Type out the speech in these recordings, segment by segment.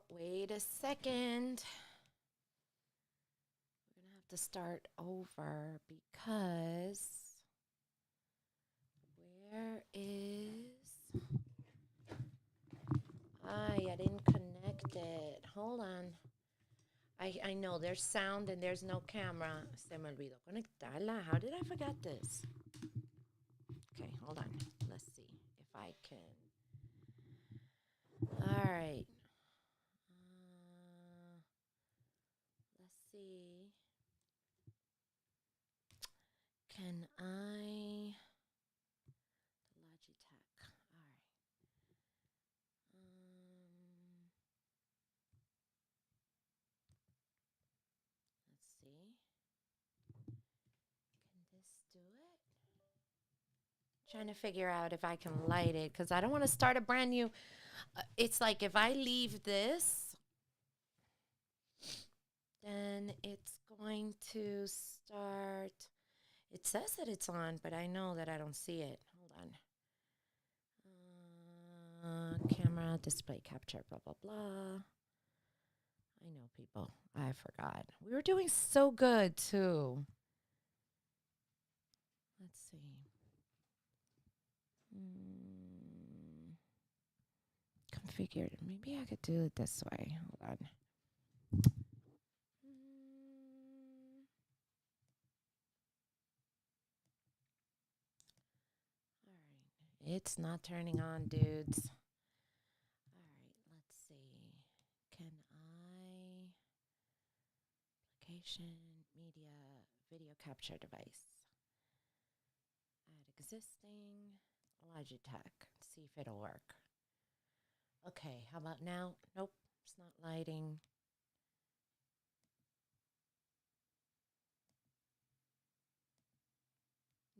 wait a second. We're going to have to start over because where is... I didn't connect it. Hold on. I know there's sound and there's no camera. Se me olvidó conectarla. How did I forget this? Okay, hold on. Let's see if I can. All right. Let's see. Can I? Logitech. All right. Let's see. Can this do it? Trying to figure out if I can light it because I don't want to start a brand new. It's like if I leave this, then it's going to start. It says that it's on, but I know that I don't see it. Hold on. Camera, display capture, blah, blah, blah. I know, people. I forgot. We were doing so good, too. Let's see. Configured. Maybe I could do it this way. Hold on. All right. It's not turning on, dudes. All right. Let's see. Can I... Application, media, video capture device. Add existing. Logitech. See if it'll work. Okay, how about now? Nope, it's not lighting.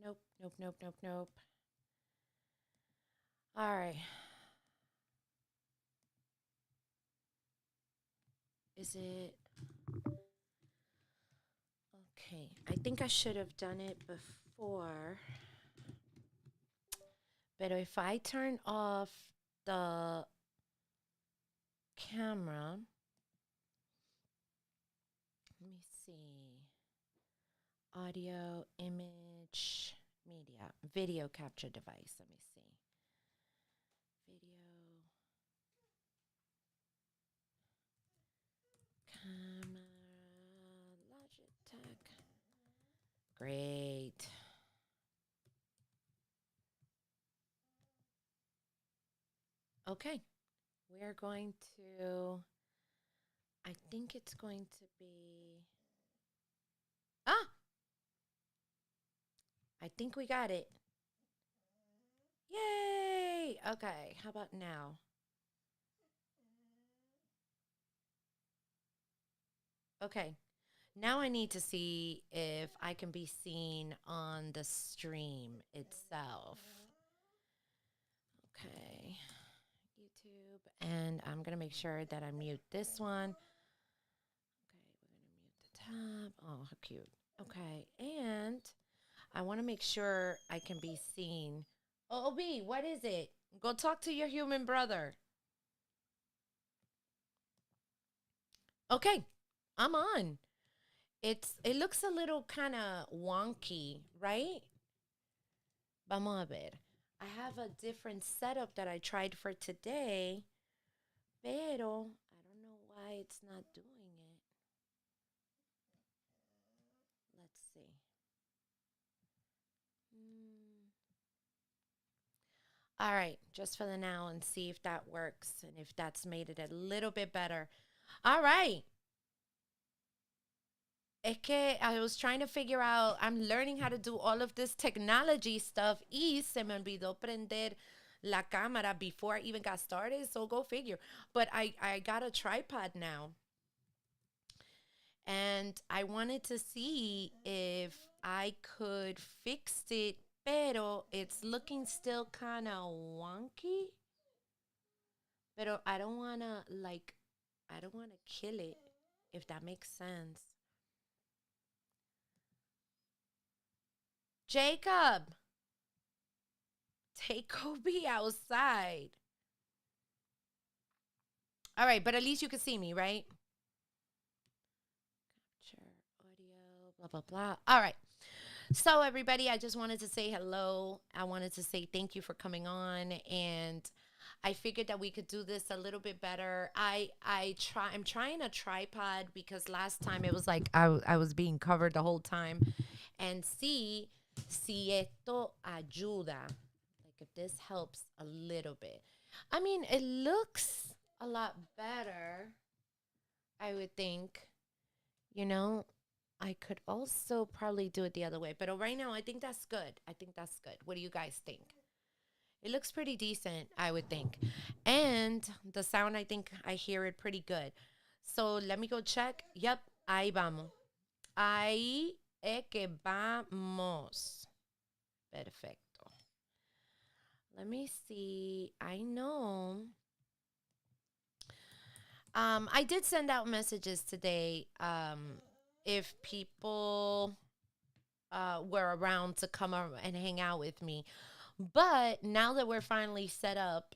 Nope, nope, nope, nope, nope. All right. Is it? Okay, I think I should have done it before. But if I turn off the camera, let me see. Audio, image, media, video capture device. Let me see. Video, camera, Logitech. Great. Okay, we're going to, I think it's going to be, I think we got it. Yay! Okay, how about now? Okay, now I need to see if I can be seen on the stream itself. Okay, YouTube, and I'm gonna make sure that I mute this one. Okay, we're gonna mute the tab. Oh, how cute. Okay, and I want to make sure I can be seen. Oh, OB, what is it? Go talk to your human brother. Okay, I'm on. It looks a little kind of wonky, right? Vamos a ver. I have a different setup that I tried for today, pero I don't know why it's not doing it. Let's see. All right, just for the now and see if that works and if that's made it a little bit better. All right. Es que I was trying to figure out, I'm learning how to do all of this technology stuff y se me olvidó prender la cámara before I even got started, so go figure. But I got a tripod now. And I wanted to see if I could fix it, pero it's looking still kind of wonky. Pero I don't want to, like, I don't want to kill it, if that makes sense. Jacob, take Kobe outside. All right, but at least you can see me, right? Capture audio, blah, blah, blah. All right. So, everybody, I just wanted to say hello. I wanted to say thank you for coming on, and I figured that we could do this a little bit better. I'm trying a tripod because last time it was like I was being covered the whole time. And see si esto ayuda. Like if this helps a little bit. I mean, it looks a lot better, I would think. You know, I could also probably do it the other way. But right now, I think that's good. I think that's good. What do you guys think? It looks pretty decent, I would think. And the sound, I think I hear it pretty good. So let me go check. Yep, ahí vamos. Ahí es que vamos. Perfecto. Let me see. I know. I did send out messages today. If people were around to come and hang out with me. But now that we're finally set up,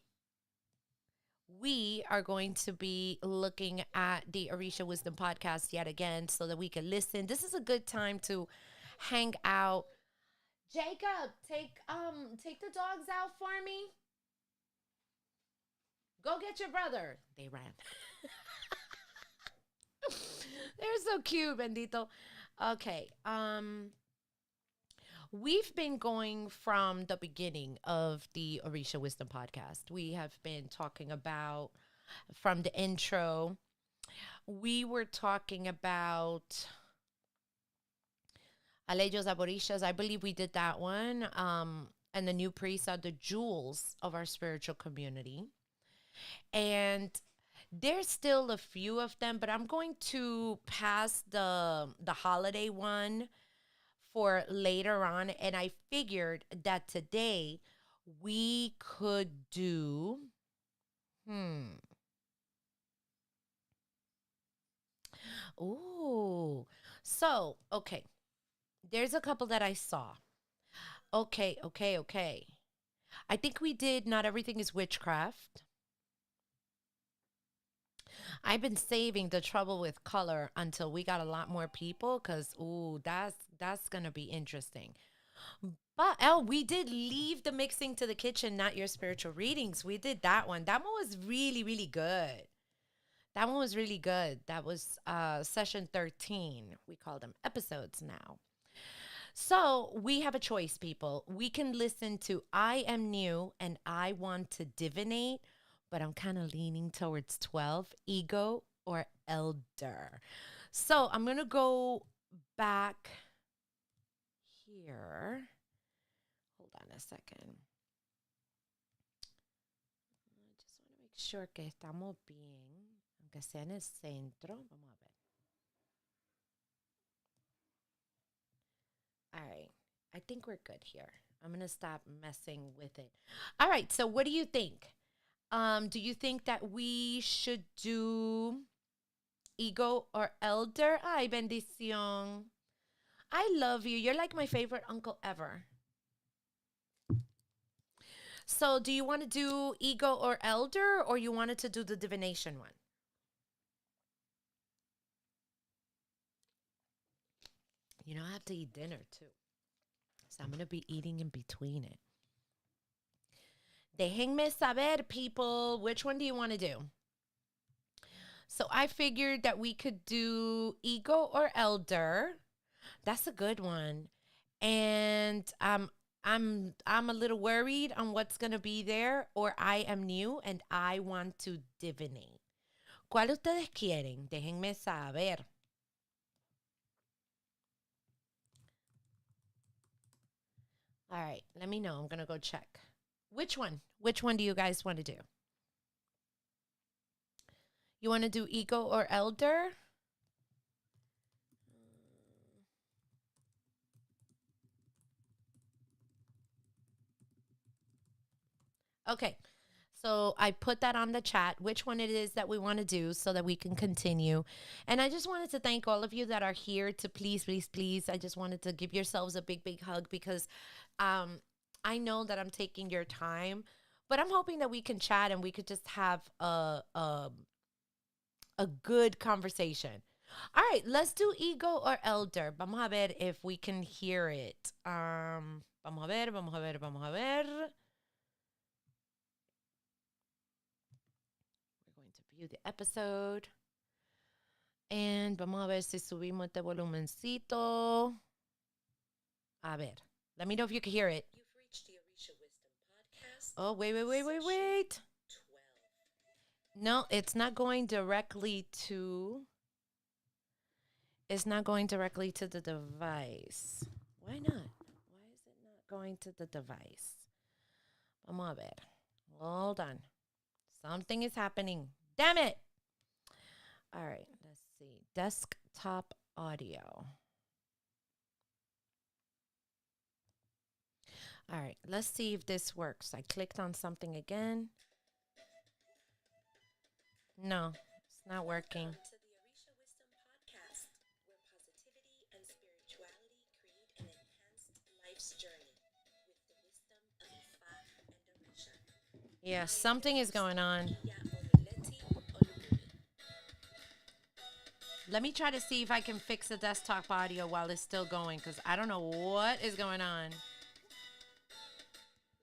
we are going to be looking at the Orisha Wisdom podcast yet again so that we can listen. This is a good time to hang out. Jacob, take the dogs out for me. Go get your brother. They ran. They're so cute, bendito. Okay. We've been going from the beginning of the Orisha Wisdom podcast. We have been talking about from the intro. We were talking about Alejos Aborishas. I believe we did that one. And the new priests are the jewels of our spiritual community. And there's still a few of them, but I'm going to pass the holiday one for later on. And I figured that today we could do Ooh. So, okay. There's a couple that I saw. Okay. I think we did Not Everything is Witchcraft. I've been saving the trouble with color until we got a lot more people because ooh, that's gonna be interesting. But we did leave the mixing to the kitchen, not your spiritual readings. We did that one. That one was really, really good. That one was really good. That was session 13. We call them episodes now. So we have a choice, people. We can listen to I Am New and I Want to Divinate, but I'm kind of leaning towards 12, Ego or Elder. So I'm going to go back here. Hold on a second. I just want to make sure que estamos bien, aunque sea en el centro. Vamos a ver. All right. I think we're good here. I'm going to stop messing with it. All right. So what do you think? Do you think that we should do Ego or Elder? Ay, bendición. I love you. You're like my favorite uncle ever. So do you want to do Ego or Elder, or you wanted to do the divination one? You know, I have to eat dinner too. So I'm going to be eating in between it. Déjenme saber, people. Which one do you want to do? So I figured that we could do Ego or Elder. That's a good one. And I'm a little worried on what's going to be there, or I Am New and I Want to Divinate. ¿Cuál ustedes quieren? Déjenme saber. All right, let me know. I'm going to go check. Which one? Which one do you guys want to do? You want to do Ego or Elder? Okay. So I put that on the chat, which one it is that we want to do so that we can continue. And I just wanted to thank all of you that are here to please. I just wanted to give yourselves a big hug because I know that I'm taking your time, but I'm hoping that we can chat and we could just have a good conversation. All right, let's do ego or elder. Vamos a ver if we can hear it. Vamos a ver, vamos a ver, vamos a ver. We're going to view the episode. And vamos a ver si subimos este volumencito. A ver, let me know if you can hear it. You've reached the Orisha Wisdom Podcast. Oh, wait. Session 12. No, it's not going directly to... It's not going directly to the device. Why not? Why is it not going to the device? Vamos a ver. Hold on. Something is happening. Damn it. All right, let's see. Desktop audio. All right, let's see if this works. I clicked on something again. No, it's not working. Welcome to the Orisha Wisdom Podcast, where positivity and spirituality create an enhanced life's journey with the wisdom of Ifa and Orisha. Yeah, something is going on. Let me try to see if I can fix the desktop audio while it's still going, because I don't know what is going on.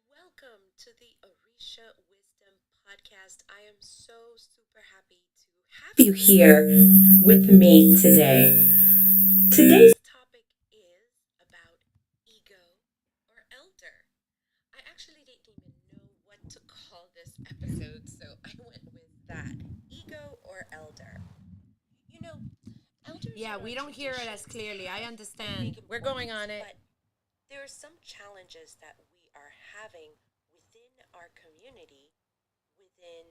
Welcome to the Orisha Wisdom Podcast. I am so super happy to have you here with me today. Today's topic is about ego or elder. I actually didn't even know what to call this episode, so I went with that. Ego or elder. You know, elders. Yeah, we don't hear it as clearly. I understand. We're going on it. But there are some challenges that we are having within our community, within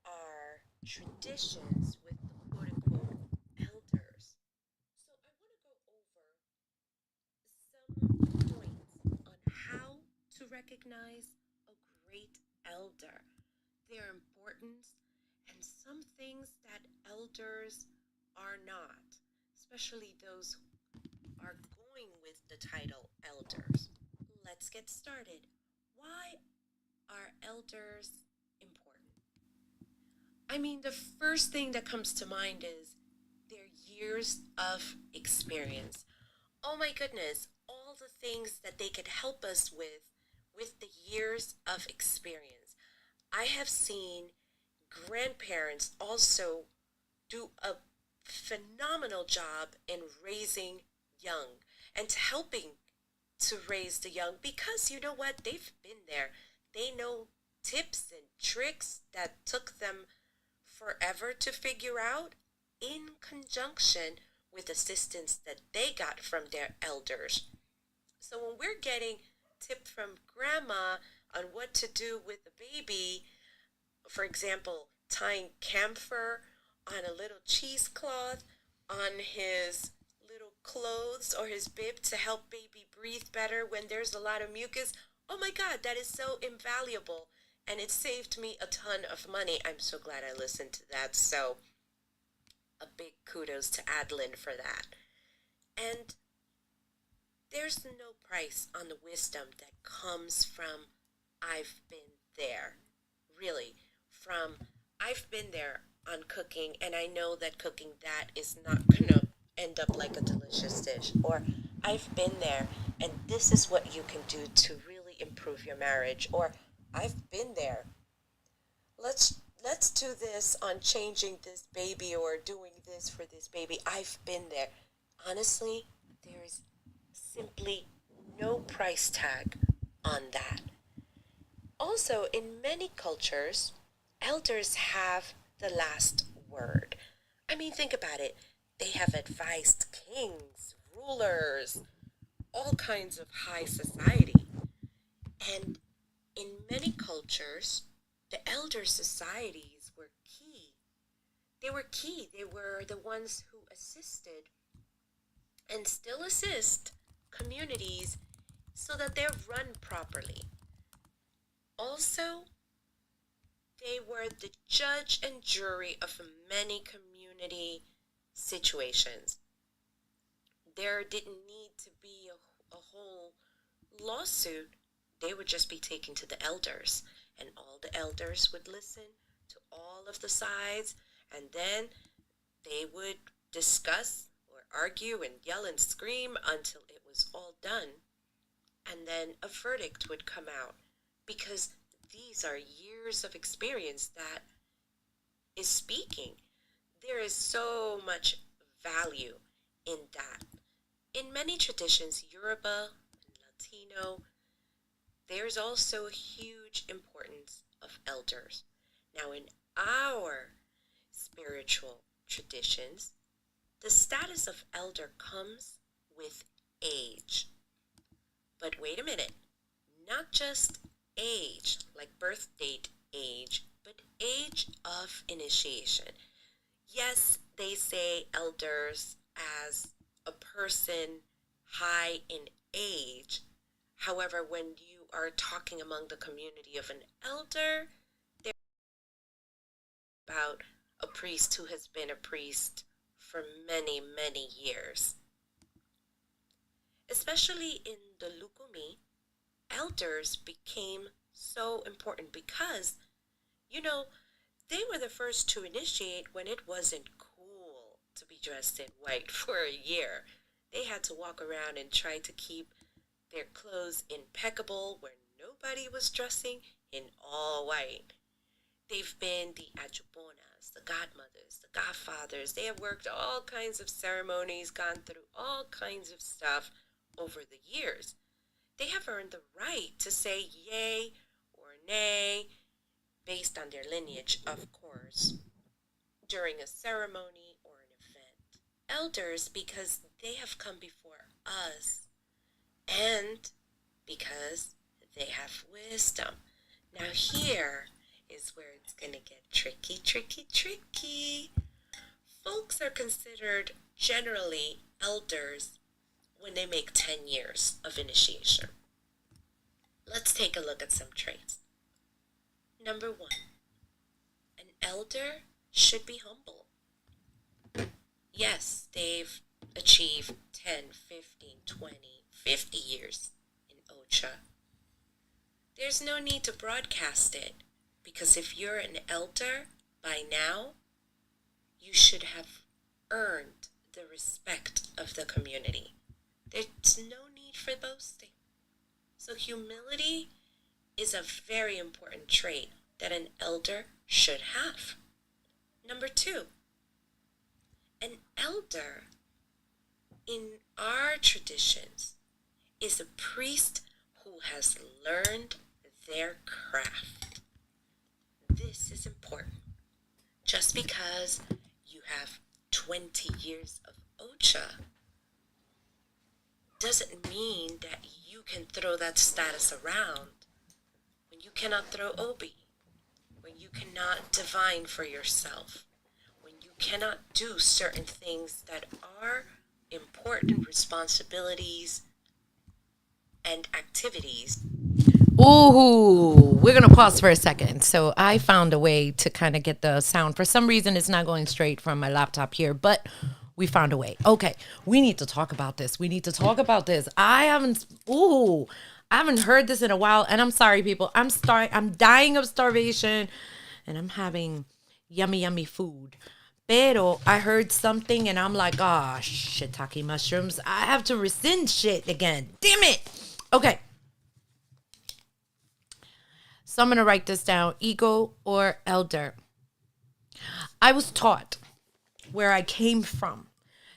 our traditions with the quote-unquote elders. So I want to go over some points on how to recognize a great elder, their importance, and some things that elders are not, especially those who are going with the title elders. Let's get started. Why are elders important? I mean, the first thing that comes to mind is their years of experience. Oh my goodness, all the things that they could help us with the years of experience. I have seen grandparents also do a phenomenal job in raising young and helping to raise the young, because you know what, they've been there. They know tips and tricks that took them forever to figure out, in conjunction with assistance that they got from their elders. So when we're getting tips from grandma on what to do with the baby, for example, tying camphor on a little cheesecloth on his little clothes or his bib to help baby breathe better when there's a lot of mucus. Oh my God, that is so invaluable. And it saved me a ton of money. I'm so glad I listened to that. So a big kudos to Adeline for that. And there's no price on the wisdom that comes from I've been there. Really, from I've been there on cooking, and I know that cooking that is not going to end up like a delicious dish. Or I've been there, and this is what you can do to really improve your marriage. Or I've been there. Let's do this on changing this baby or doing this for this baby. I've been there. Honestly, there's simply no price tag on that. Also, in many cultures, elders have the last word. I mean, think about it. They have advised kings, rulers, all kinds of high society. And in many cultures, the elder societies were key. They were key. They were the ones who assisted and still assist communities so that they're run properly. Also, they were the judge and jury of many community situations. There didn't need to be a whole lawsuit. They would just be taken to the elders, and all the elders would listen to all of the sides, And then they would discuss or argue and yell and scream until it was all done. And then a verdict would come out, because these are years of experience that is speaking. There is so much value in that. In many traditions, Yoruba and Latino, there's also a huge importance of elders. Now, in our spiritual traditions, the status of elder comes with age. But wait a minute, not just age, like birth date age, but age of initiation. Yes, they say elders as a person high in age. However, when you are talking among the community of an elder, they're about a priest who has been a priest for many, many years. Especially in the Lukumi, elders became so important because, you know, they were the first to initiate when it wasn't cool to be dressed in white for a year. They had to walk around and try to keep their clothes impeccable where nobody was dressing in all white. They've been the ajubonas, the godmothers, the godfathers. They have worked all kinds of ceremonies, gone through all kinds of stuff over the years. They have earned the right to say yay or nay based on their lineage, of course, during a ceremony or an event. Elders, because they have come before us and because they have wisdom. Now, here is where it's going to get tricky, tricky, tricky. Folks are considered generally elders when they make 10 years of initiation. Let's take a look at some traits. Number 1, an elder should be humble. Yes, they've achieved 10, 15, 20, 50 years in Ocha. There's no need to broadcast it, because if you're an elder by now, you should have earned the respect of the community. There's no need for boasting. So humility is a very important trait that an elder should have. Number 2, an elder in our traditions is a priest who has learned their craft. This is important. Just because you have 20 years of Ocha doesn't mean that you can throw that status around when you cannot throw Obi, when you cannot divine for yourself, when you cannot do certain things that are important responsibilities and activities. Ooh, we're going to pause for a second. So I found a way to kind of get the sound. For some reason, it's not going straight from my laptop here, but we found a way. Okay, we need to talk about this. I haven't heard this in a while, and I'm sorry, people. I'm dying of starvation, and I'm having yummy food. Pero I heard something, and I'm like, shiitake mushrooms. I have to rescind shit again. Damn it. Okay. So I'm going to write this down. Ego or elder. I was taught where I came from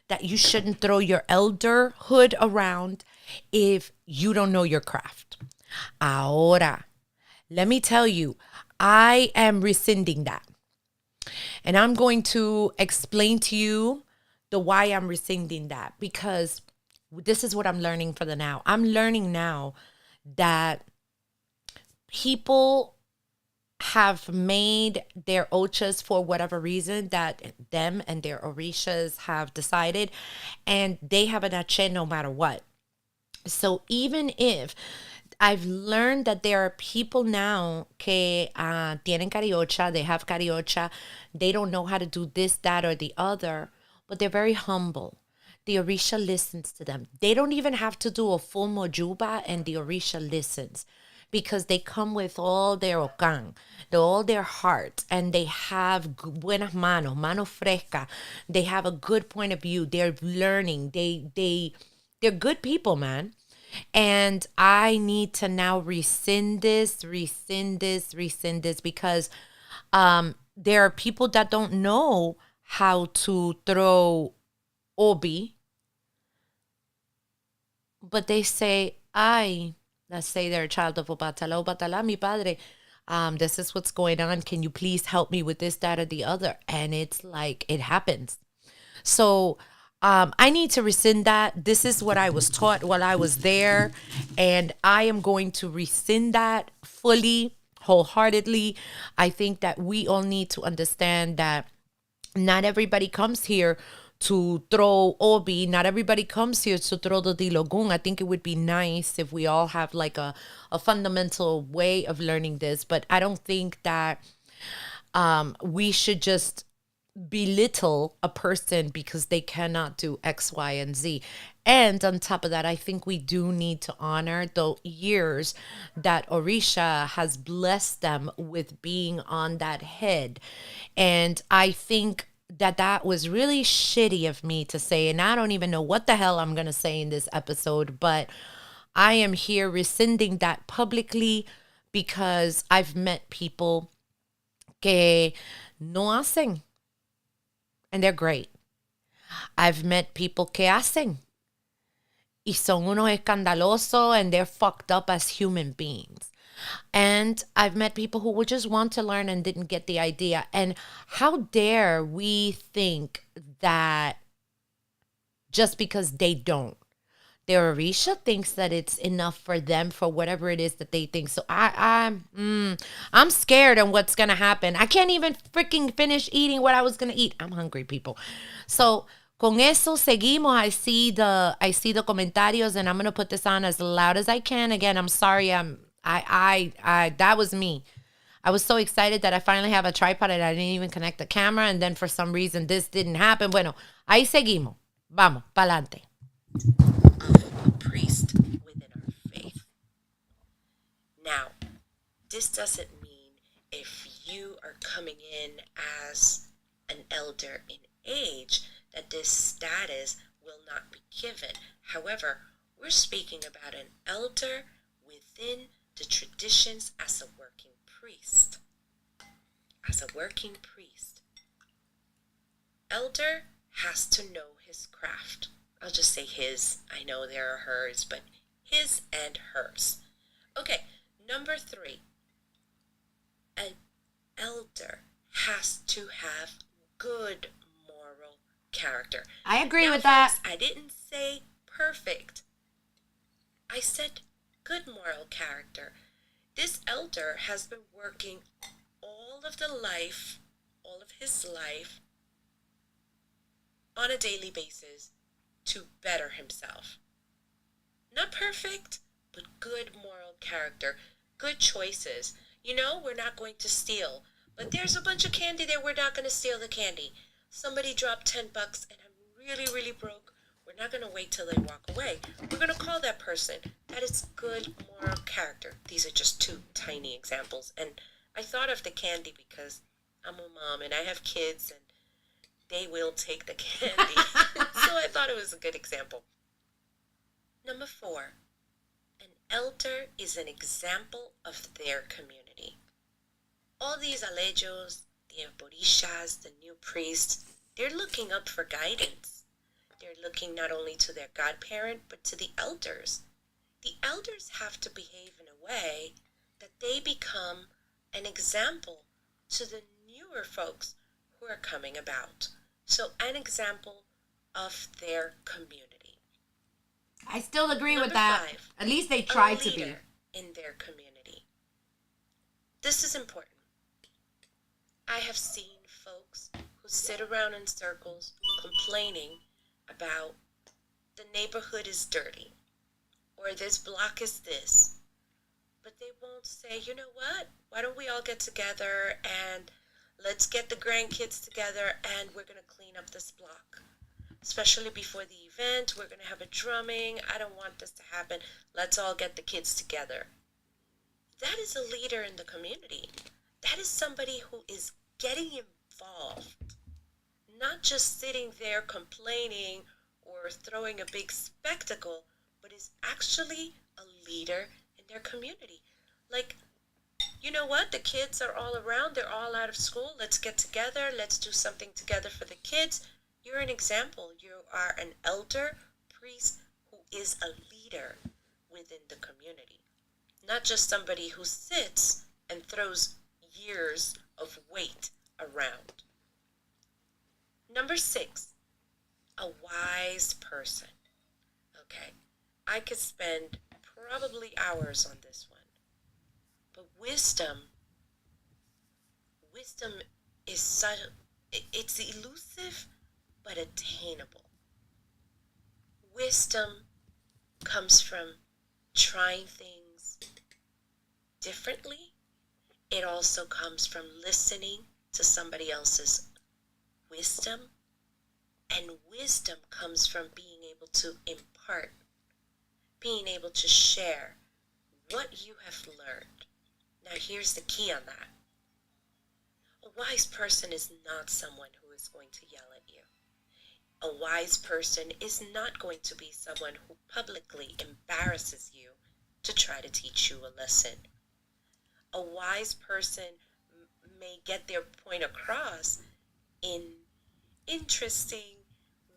that you shouldn't throw your elderhood around if you don't know your craft. Ahora, let me tell you, I am rescinding that. And I'm going to explain to you the why I'm rescinding that, because this is what I'm learning for the now. I'm learning now that people have made their ochas for whatever reason that them and their orishas have decided, and they have an ache no matter what. So even if I've learned that there are people now que tienen cariocha, they have cariocha, they don't know how to do this, that, or the other, but they're very humble. The Orisha listens to them. They don't even have to do a full mojuba, and the Orisha listens, because they come with all their ocan, all their heart, and they have buenas manos, mano fresca. They have a good point of view. They're learning. They're good people, man. And I need to now rescind this because there are people that don't know how to throw obi, but they say, "Ay," let's say they're a child of Obatala, Obatala, mi padre. This is what's going on. Can you please help me with this, that, or the other? And it's like it happens. So I need to rescind that. This is what I was taught while I was there. And I am going to rescind that fully, wholeheartedly. I think that we all need to understand that not everybody comes here to throw obi. Not everybody comes here to throw the dilogun. I think it would be nice if we all have like a fundamental way of learning this. But I don't think that we should just belittle a person because they cannot do X, Y, and Z. And on top of that, I think we do need to honor the years that Orisha has blessed them with being on that head. And I think that that was really shitty of me to say. And I don't even know what the hell I'm going to say in this episode, but I am here rescinding that publicly because I've met people que no hacen, and they're great. I've met people que hacen y son unos escandalosos and they're fucked up as human beings. And I've met people who would just want to learn and didn't get the idea. And how dare we think that just because they don't, their Orisha thinks that it's enough for them for whatever it is that they think. So I'm scared on what's gonna happen. I can't even freaking finish eating what I was gonna eat. I'm hungry, people. So con eso seguimos. I see the comentarios, and I'm gonna put this on as loud as I can. Again, I'm sorry. That was me. I was so excited that I finally have a tripod and I didn't even connect the camera, and then for some reason this didn't happen. Bueno, ahí seguimos. Vamos, pa'lante. Of a priest within our faith. Now, this doesn't mean if you are coming in as an elder in age that this status will not be given. However, we're speaking about an elder within the traditions as a working priest. As a working priest, elder has to know his craft. I'll just say his. I know there are hers, but his and hers. Okay, number 3. An elder has to have good moral character. I agree now, with that. folks, I didn't say perfect. I said good moral character. This elder has been working all of his life, on a daily basis to better himself. Not perfect, but good moral character, good choices. You know, we're not going to steal, but there's a bunch of candy there. We're not going to steal the candy. Somebody dropped $10 and I'm really, really broke. We're not going to wait till they walk away. We're going to call that person. That is good moral character. These are just 2 tiny examples. And I thought of the candy because I'm a mom and I have kids and they will take the candy. So I thought it was a good example. Number 4, an elder is an example of their community. All these alejos, the Orishas, the new priests, they're looking up for guidance. They're looking not only to their godparent, but to the elders. The elders have to behave in a way that they become an example to the newer folks who are coming about. So an example of their community. I still agree Number with that. 5, At least they try a to be. leader in their community. This is important. I have seen folks who sit around in circles complaining about the neighborhood is dirty or this block is this. But they won't say, you know what? Why don't we all get together and let's get the grandkids together and we're going to clean up this block. Especially before the event, we're going to have a drumming. I don't want this to happen. Let's all get the kids together. that is a leader in the community. That is somebody who is getting involved, not just sitting there complaining or throwing a big spectacle, but is actually a leader in their community. Like, you know what? The kids are all around, they're all out of school. Let's get together, let's do something together for the kids. You're an example. You are an elder priest who is a leader within the community, not just somebody who sits and throws years of weight around. Number 6, a wise person. Okay, I could spend probably hours on this one, but wisdom is such, it's elusive but attainable. Wisdom comes from trying things differently. It also comes from listening to somebody else's wisdom. And wisdom comes from being able to impart, being able to share what you have learned. Now, here's the key on that. A wise person is not someone who is going to yell at you. A wise person is not going to be someone who publicly embarrasses you to try to teach you a lesson. A wise person may get their point across in interesting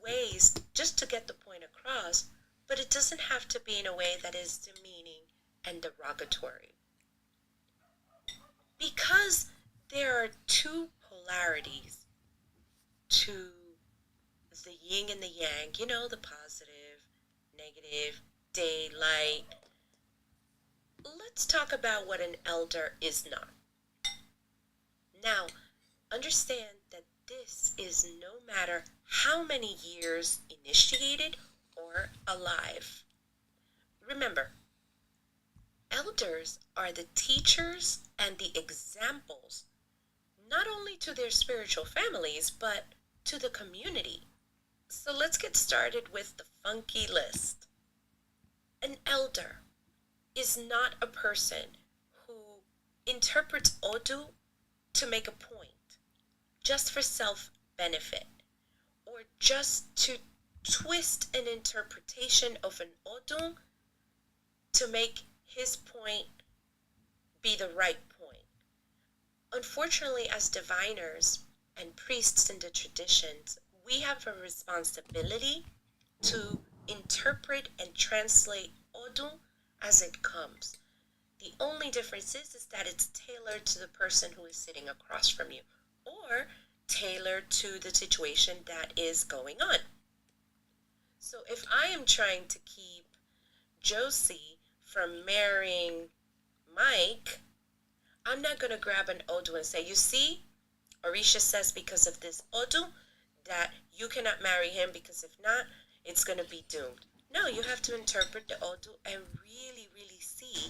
ways just to get the point across, but it doesn't have to be in a way that is demeaning and derogatory. Because there are two polarities to the yin and the yang, you know, the positive, negative, daylight. Let's talk about what an elder is not. Now, understand that this is no matter how many years initiated or alive. Remember, elders are the teachers and the examples, not only to their spiritual families, but to the community. So let's get started with the funky list. An elder is not a person who interprets Odu to make a point, just for self-benefit, or just to twist an interpretation of an Odu to make his point be the right point. Unfortunately, as diviners and priests in the traditions, we have a responsibility to interpret and translate Odu as it comes. The only difference is that it's tailored to the person who is sitting across from you, or tailored to the situation that is going on. So if I am trying to keep Josie from marrying Mike, I'm not going to grab an Odu and say, you see, Orisha says because of this Odu that you cannot marry him, because if not, it's going to be doomed. No, you have to interpret the Odu and really, really see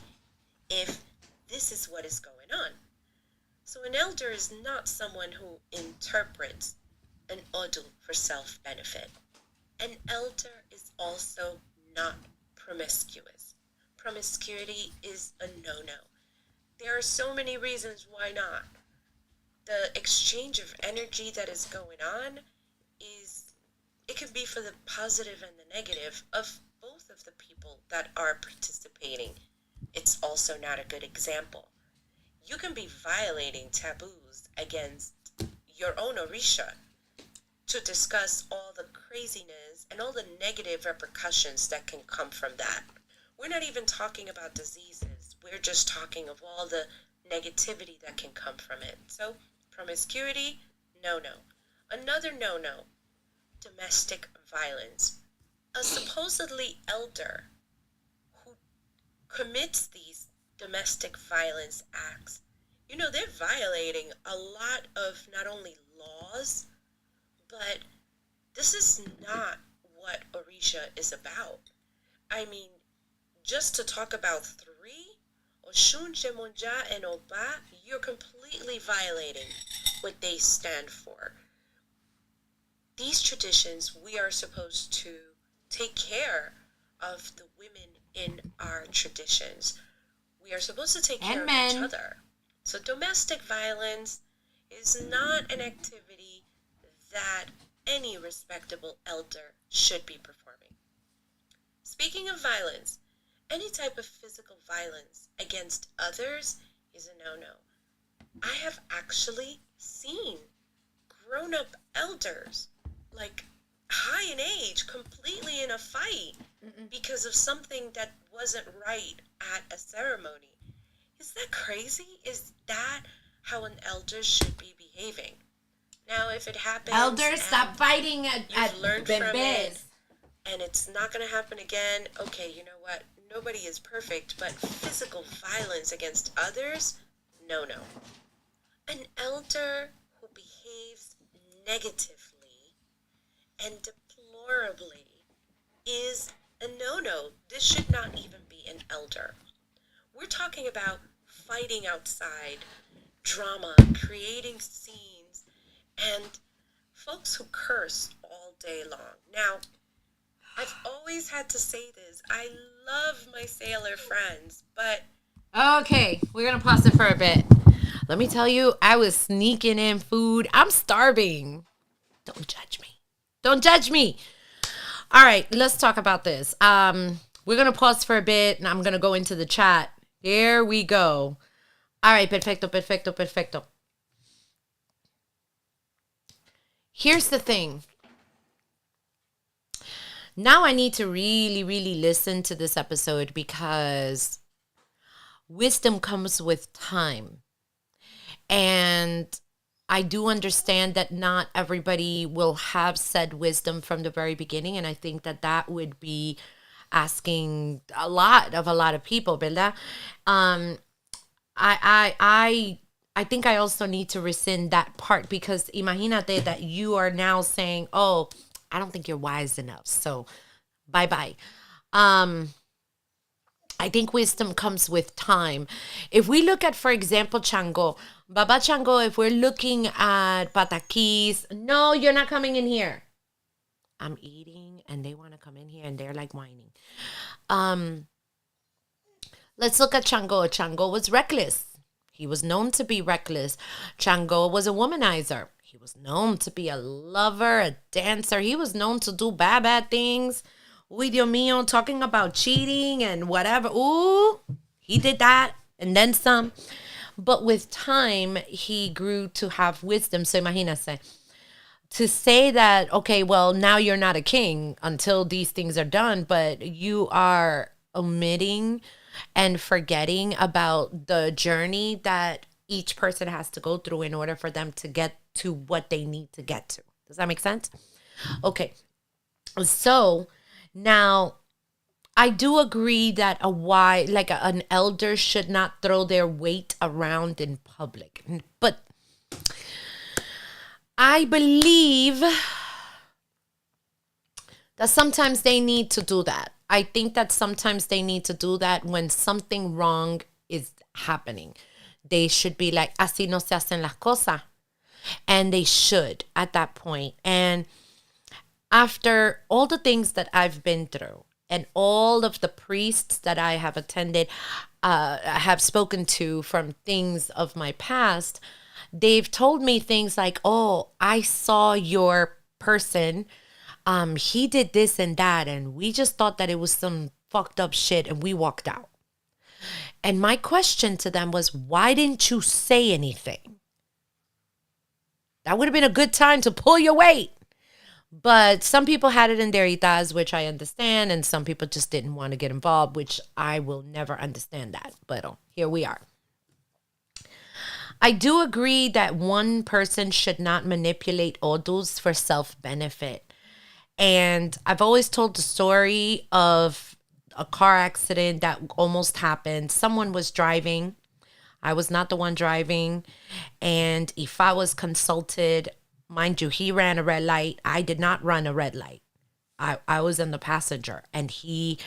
if this is what is going on. So an elder is not someone who interprets an Odu for self-benefit. An elder is also not promiscuous. Promiscuity is a no-no. There are so many reasons why not. The exchange of energy that is going on it can be for the positive and the negative of both of the people that are participating. It's also not a good example. You can be violating taboos against your own Orisha to discuss all the craziness and all the negative repercussions that can come from that. We're not even talking about diseases. We're just talking of all the negativity that can come from it. So, promiscuity, no-no. Another no-no, domestic violence. A supposedly elder who commits these domestic violence acts, they're violating a lot of not only laws, but this is not what Orisha is about. I mean, just to talk about 3, Oshun, Jemonja, and Oba, you're completely violating what they stand for. These traditions, we are supposed to take care of the women in our traditions. We are supposed to take care And of each men. other. So domestic violence is not an activity that any respectable elder should be performing. Speaking of violence, any type of physical violence against others is a no-no. I have actually seen grown-up elders, like high in age, completely in a fight because of something that wasn't right at a ceremony. Is that crazy? Is that how an elder should be behaving? Now, if it happens, Elders, stop fighting at you've learned from it, bebés. and it's not going to happen again, okay, you know what? Nobody is perfect, but physical violence against others? No, no. An elder who behaves negatively and deplorably is a no-no. This should not even be an elder. We're talking about fighting outside, drama, creating scenes, and folks who curse all day long. Now, I've always had to say this. I love my sailor friends, but... Okay, we're going to pause it for a bit. Let me tell you, I was sneaking in food. I'm starving. Don't judge me. Don't judge me. All right, let's talk about this. We're going to pause for a bit, and I'm going to go into the chat. Here we go. All right, perfecto, perfecto, perfecto. Here's the thing. Now I need to really, really listen to this episode because wisdom comes with time. And I do understand that not everybody will have said wisdom from the very beginning. And I think that that would be asking a lot of people, ¿verdad? I think I also need to rescind that part because imagínate that you are now saying, oh, I don't think you're wise enough. So bye-bye. I think wisdom comes with time. If we look at, for example, Chango, Baba Chango, if we're looking at Patakis, no, you're not coming in here. I'm eating and they want to come in here and they're like whining. Let's look at Chango. Chango was reckless. He was known to be reckless. Chango was a womanizer. He was known to be a lover, a dancer. He was known to do bad things. Uy, Dios mío, talking about cheating and whatever. Ooh, he did that and then some. But with time, he grew to have wisdom. So imagínate. To say that, okay, well, now you're not a king until these things are done, but you are omitting and forgetting about the journey that each person has to go through in order for them to get to what they need to get to. Does that make sense? Okay. So now I do agree that an elder should not throw their weight around in public. But I believe that sometimes they need to do that. I think that sometimes they need to do that when something wrong is happening. They should be like, así no se hacen las cosas. And they should at that point. And after all the things that I've been through and all of the priests that I have attended, have spoken to from things of my past, they've told me things like, oh, I saw your person. He did this and that, and we just thought that it was some fucked up shit, and we walked out. And my question to them was, why didn't you say anything? That would have been a good time to pull your weight. But some people had it in their itas, which I understand, and some people just didn't want to get involved, which I will never understand that. But here we are. I do agree that one person should not manipulate others for self-benefit. And I've always told the story of a car accident that almost happened. Someone was driving. I was not the one driving. And if I was consulted, mind you, he ran a red light. I did not run a red light. I was in the passenger. And he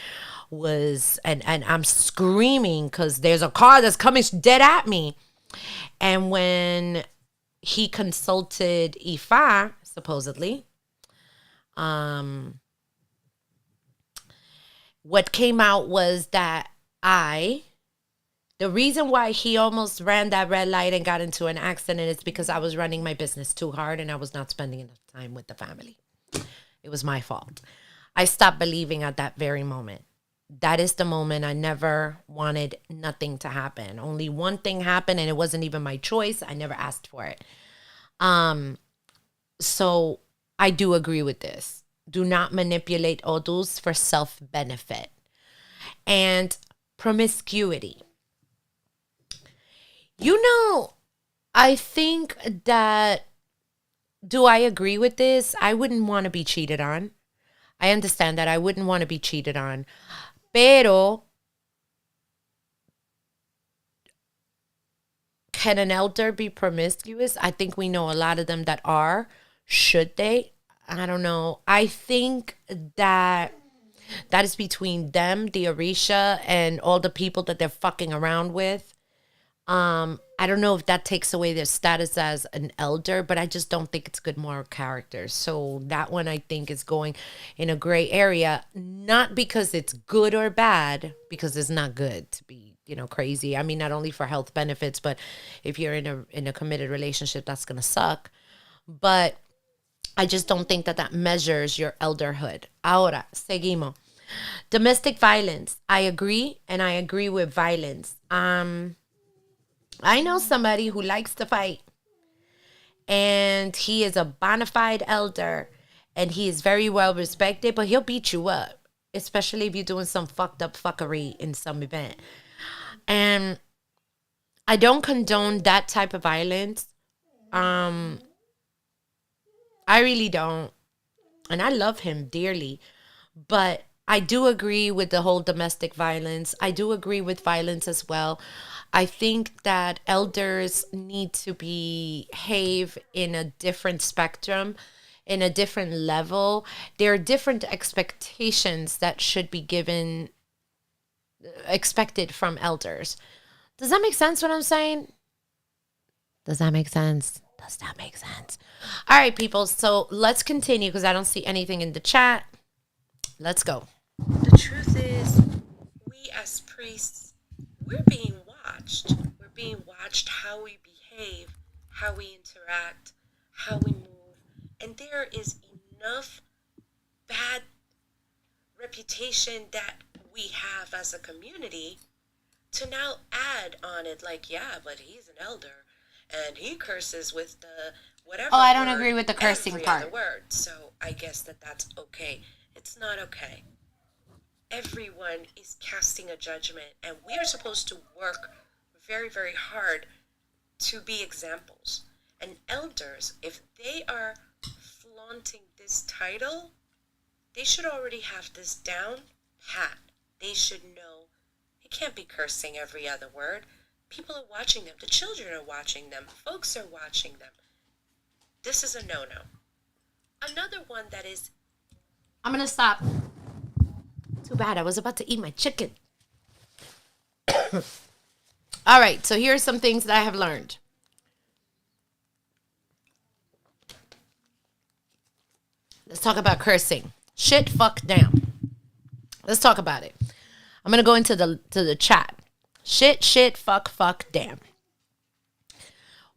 was, and I'm screaming because there's a car that's coming dead at me. And when he consulted Ifa, supposedly, what came out was that I The reason why he almost ran that red light and got into an accident is because I was running my business too hard and I was not spending enough time with the family. It was my fault. I stopped believing at that very moment. That is the moment I never wanted nothing to happen. Only one thing happened and it wasn't even my choice. I never asked for it. So I do agree with this. Do not manipulate others for self-benefit. And promiscuity. You know, I think that, do I agree with this? I wouldn't want to be cheated on. I understand that I wouldn't want to be cheated on. Pero, can an elder be promiscuous? I think we know a lot of them that are. Should they? I don't know. I think that is between them, the Orisha, and all the people that they're fucking around with. I don't know if that takes away their status as an elder, but I just don't think it's good moral character. So that one I think is going in a gray area, not because it's good or bad, because it's not good to be, crazy. I mean, not only for health benefits, but if you're in a committed relationship, that's going to suck. But I just don't think that measures your elderhood. Ahora, seguimos. Domestic violence. I agree, and I agree with violence. I know somebody who likes to fight, and he is a bona fide elder, and he is very well respected, but he'll beat you up, especially if you're doing some fucked up fuckery in some event. And I don't condone that type of violence. I really don't. And I love him dearly. But I do agree with the whole domestic violence. I do agree with violence as well. I think that elders need to behave in a different spectrum, in a different level. There are different expectations that should be expected from elders. Does that make sense what I'm saying? Does that make sense? Does that make sense? All right, people. So let's continue because I don't see anything in the chat. Let's go. The truth is, we as priests, we're being watched. We're being watched how we behave, how we interact, how we move. And there is enough bad reputation that we have as a community to now add on it like, yeah, but he's an elder and he curses with the whatever. Oh, I don't agree with the cursing every part. other word. So I guess that's okay. It's not okay. Everyone is casting a judgment, and we are supposed to work very, very hard to be examples. And elders, if they are flaunting this title, they should already have this down pat. They should know they can't be cursing every other word. People are watching them. The children are watching them. Folks are watching them. This is a no-no. Another one that is... I'm going to stop. Too bad. I was about to eat my chicken. All right. So here are some things that I have learned. Let's talk about cursing. Shit, fuck, damn. Let's talk about it. I'm going to go into the chat. Shit, fuck, damn.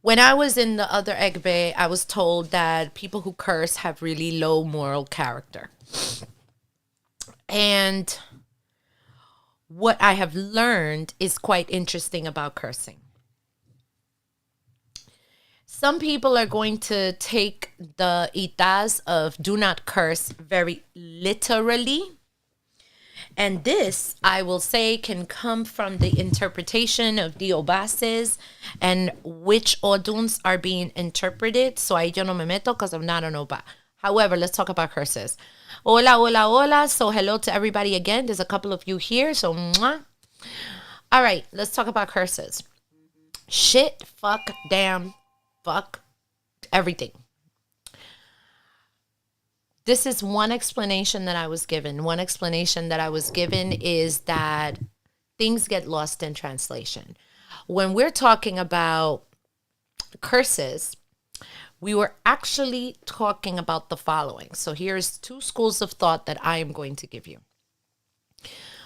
When I was in the other Egbe, I was told that people who curse have really low moral character. And what I have learned is quite interesting about cursing. Some people are going to take the itas of do not curse very literally. And this, I will say, can come from the interpretation of the obases and which oduns are being interpreted. So ahí yo no me meto because I'm not an oba. However, let's talk about curses. Hola, hola, hola. So hello to everybody again. There's a couple of you here. So mwah. All right, let's talk about curses. Shit, fuck, damn, fuck, everything. This is one explanation that I was given. One explanation that I was given is that things get lost in translation. When we're talking about curses, we were actually talking about the following. So here's two schools of thought that I am going to give you.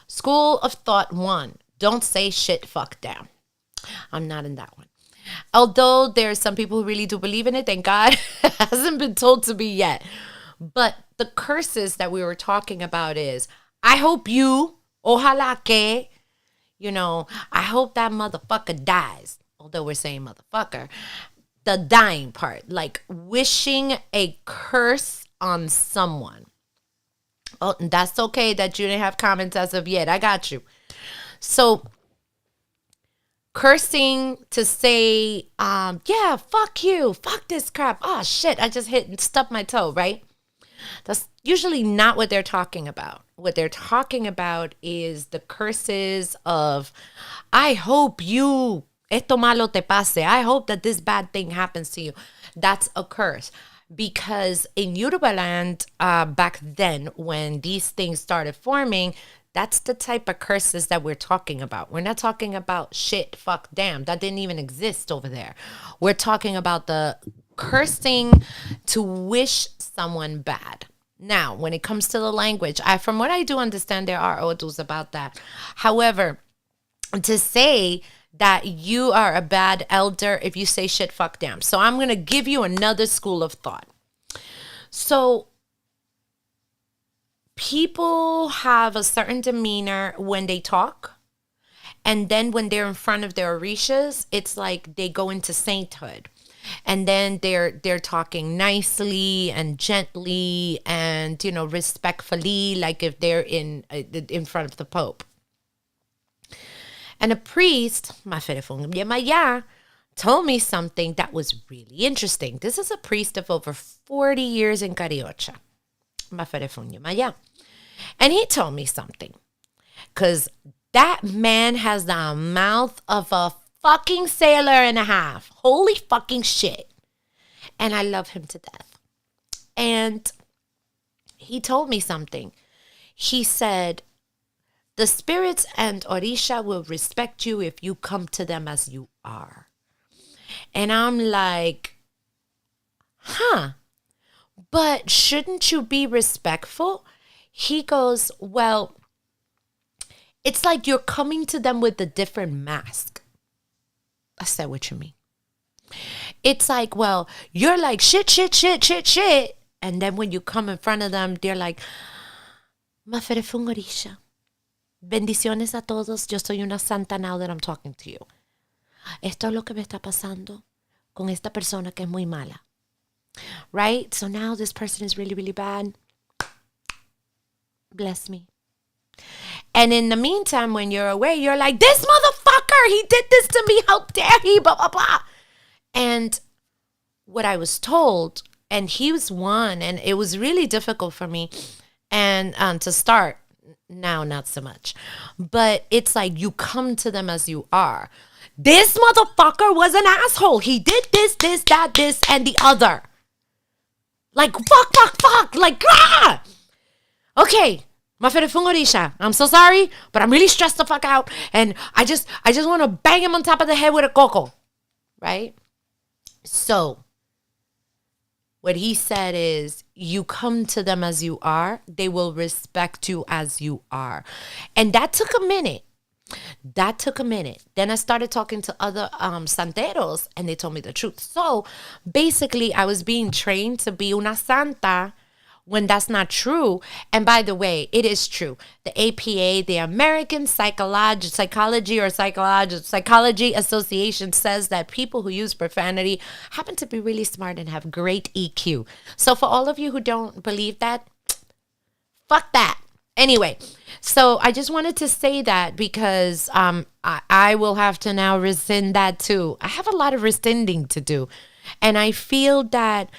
School of thought 1, Don't say shit, fuck, damn. I'm not in that one. Although there's some people who really do believe in it, thank God, it hasn't been told to me yet. But the curses that we were talking about is, I hope you, ojalá que, I hope that motherfucker dies. Although we're saying motherfucker. The dying part, like wishing a curse on someone. Oh, that's okay that you didn't have comments as of yet. I got you. So cursing to say, yeah, fuck you, fuck this crap. Oh shit, I just stubbed my toe, right? That's usually not what they're talking about. What they're talking about is the curses of, I hope you, esto malo te pase. I hope that this bad thing happens to you. That's a curse. Because in Yoruba land, back then, when these things started forming, that's the type of curses that we're talking about. We're not talking about shit, fuck, damn. That didn't even exist over there. We're talking about the cursing to wish someone bad. Now, when it comes to the language, from what I do understand, there are odus about that. However, to say that you are a bad elder if you say shit, fuck, damn. So I'm going to give you another school of thought. So people have a certain demeanor when they talk. And then when they're in front of their Orishas, it's like they go into sainthood. And then they're talking nicely and gently and, respectfully, like if they're in front of the Pope. And a priest, told me something that was really interesting. This is a priest of over 40 years in Cariocha. And he told me something. Because that man has the mouth of a fucking sailor and a half. Holy fucking shit. And I love him to death. And he told me something. He said, the spirits and Orisha will respect you if you come to them as you are. And I'm like, but shouldn't you be respectful? He goes, well, it's like you're coming to them with a different mask. I said, what you mean? It's like, well, you're like, shit. And then when you come in front of them, they're like, Mafere fue un Orisha. Bendiciones a todos. Yo soy una santa now that I'm talking to you. Esto es lo que me está pasando con esta persona que es muy mala. Right? So now this person is really, really bad. Bless me. And in the meantime, when you're away, you're like, this motherfucker, he did this to me. How dare he? Blah, blah, blah. And what I was told, and he was one, and it was really difficult for me and to start. Now, not so much. But it's like you come to them as you are. This motherfucker was an asshole. He did this, that, this, and the other. Like, fuck. Like, ah! Okay. Mafere fue un Orisha. I'm so sorry, but I'm really stressed the fuck out. And I just want to bang him on top of the head with a coco. Right? So, what he said is, you come to them as you are, they will respect you as you are. And that took a minute. Then I started talking to other santeros, and they told me the truth. So, basically, I was being trained to be una santa when that's not true. And by the way, it is true. The APA, the American Psychology Association, says that people who use profanity happen to be really smart and have great EQ. So for all of you who don't believe that, fuck that. Anyway, so I just wanted to say that because I will have to now rescind that too. I have a lot of rescinding to do. And I feel that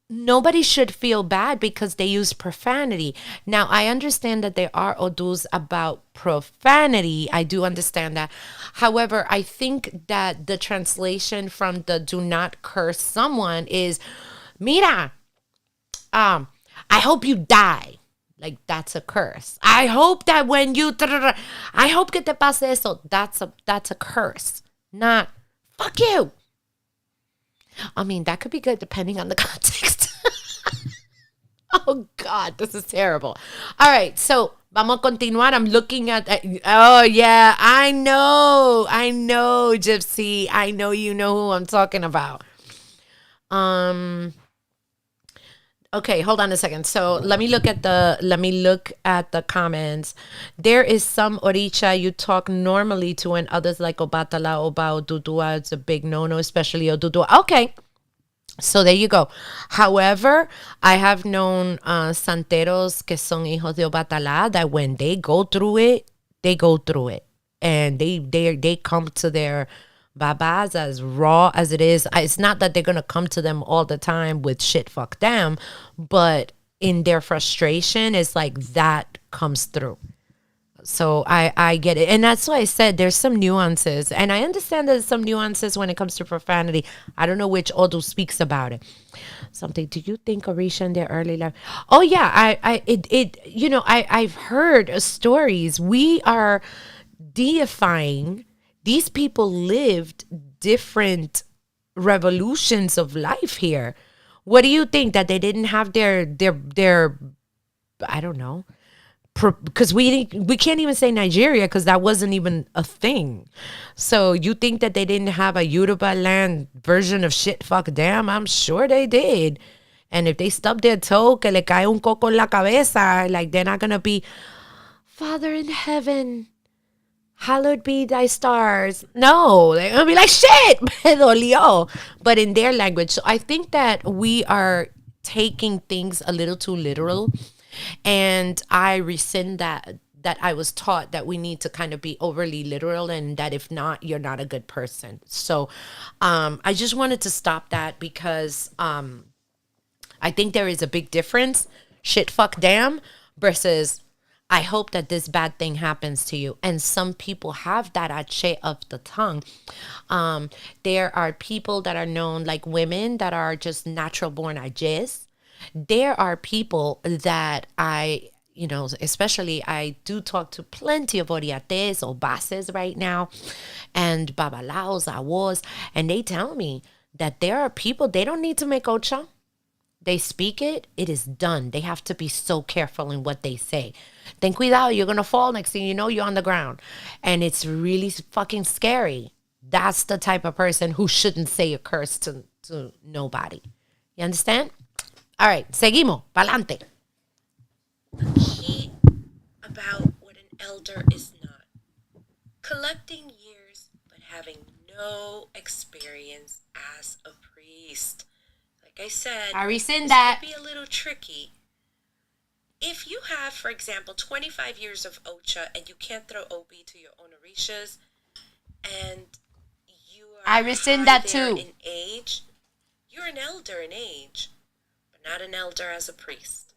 nobody should feel bad because they use profanity. Now, I understand that there are odus about profanity. I do understand that. However, I think that the translation from the do not curse someone is, mira, I hope you die. Like, that's a curse. I hope that when you, I hope que te pase eso. That's a curse. Not, fuck you. I mean, that could be good depending on the context. Oh, God, this is terrible. All right. So, Vamos a continuar. I'm looking at. Oh yeah, I know, Gypsy. I know you know who I'm talking about. Um. Okay, hold on a second. So let me look at the comments. There is some Orisha you talk normally to, and others like Obatala, Oba, Odudua. It's a big no-no, especially Odudua. Okay, so there you go. However, I have known santeros que son hijos de Obatala that when they go through it, they go through it, and they come to their babas as raw as it is. It's not that they're gonna come to them all the time with shit fuck them, but in their frustration, it's like that comes through. So I get it. And that's why I said there's some nuances. And I understand there's some nuances when it comes to profanity. I don't know which Odu speaks about it. Something. Do you think Orisha in their early life? Oh yeah, I've heard stories. We are deifying these people lived different revolutions of life here. What do you think that they didn't have their I don't know, because we can't even say Nigeria because that wasn't even a thing. So you think that they didn't have a Yoruba land version of shit fuck damn? I'm sure they did. And if they stub their toe, que le cae un coco en la cabeza, like they're not gonna be Father in heaven, hallowed be thy stars. No, they're gonna be like shit, me dolió. But in their language. So I think that we are taking things a little too literal, and I rescind that I was taught that we need to kind of be overly literal, and that if not, you're not a good person. So I just wanted to stop that because I think there is a big difference. Shit, fuck, damn, versus I hope that this bad thing happens to you. And some people have that ache of the tongue. There are people that are known, like women that are just natural born ajes. There are people that especially I do talk to plenty of oriates or bases right now, and babalaos, awos, and they tell me that there are people, they don't need to make ocha. They speak it, it is done. They have to be so careful in what they say. Ten cuidado, you're going to fall. Next thing you know, you're on the ground. And it's really fucking scary. That's the type of person who shouldn't say a curse to nobody. You understand? All right, seguimos. Pa'lante. Key about what an elder is not. Collecting years, but having no experience as a priest. Like I said, I rescind this that. can be a little tricky. If you have, for example, 25 years of Ocha and you can't throw OB to your own Orishas, and you are I rescind high that there too. in age, you're an elder in age, but not an elder as a priest.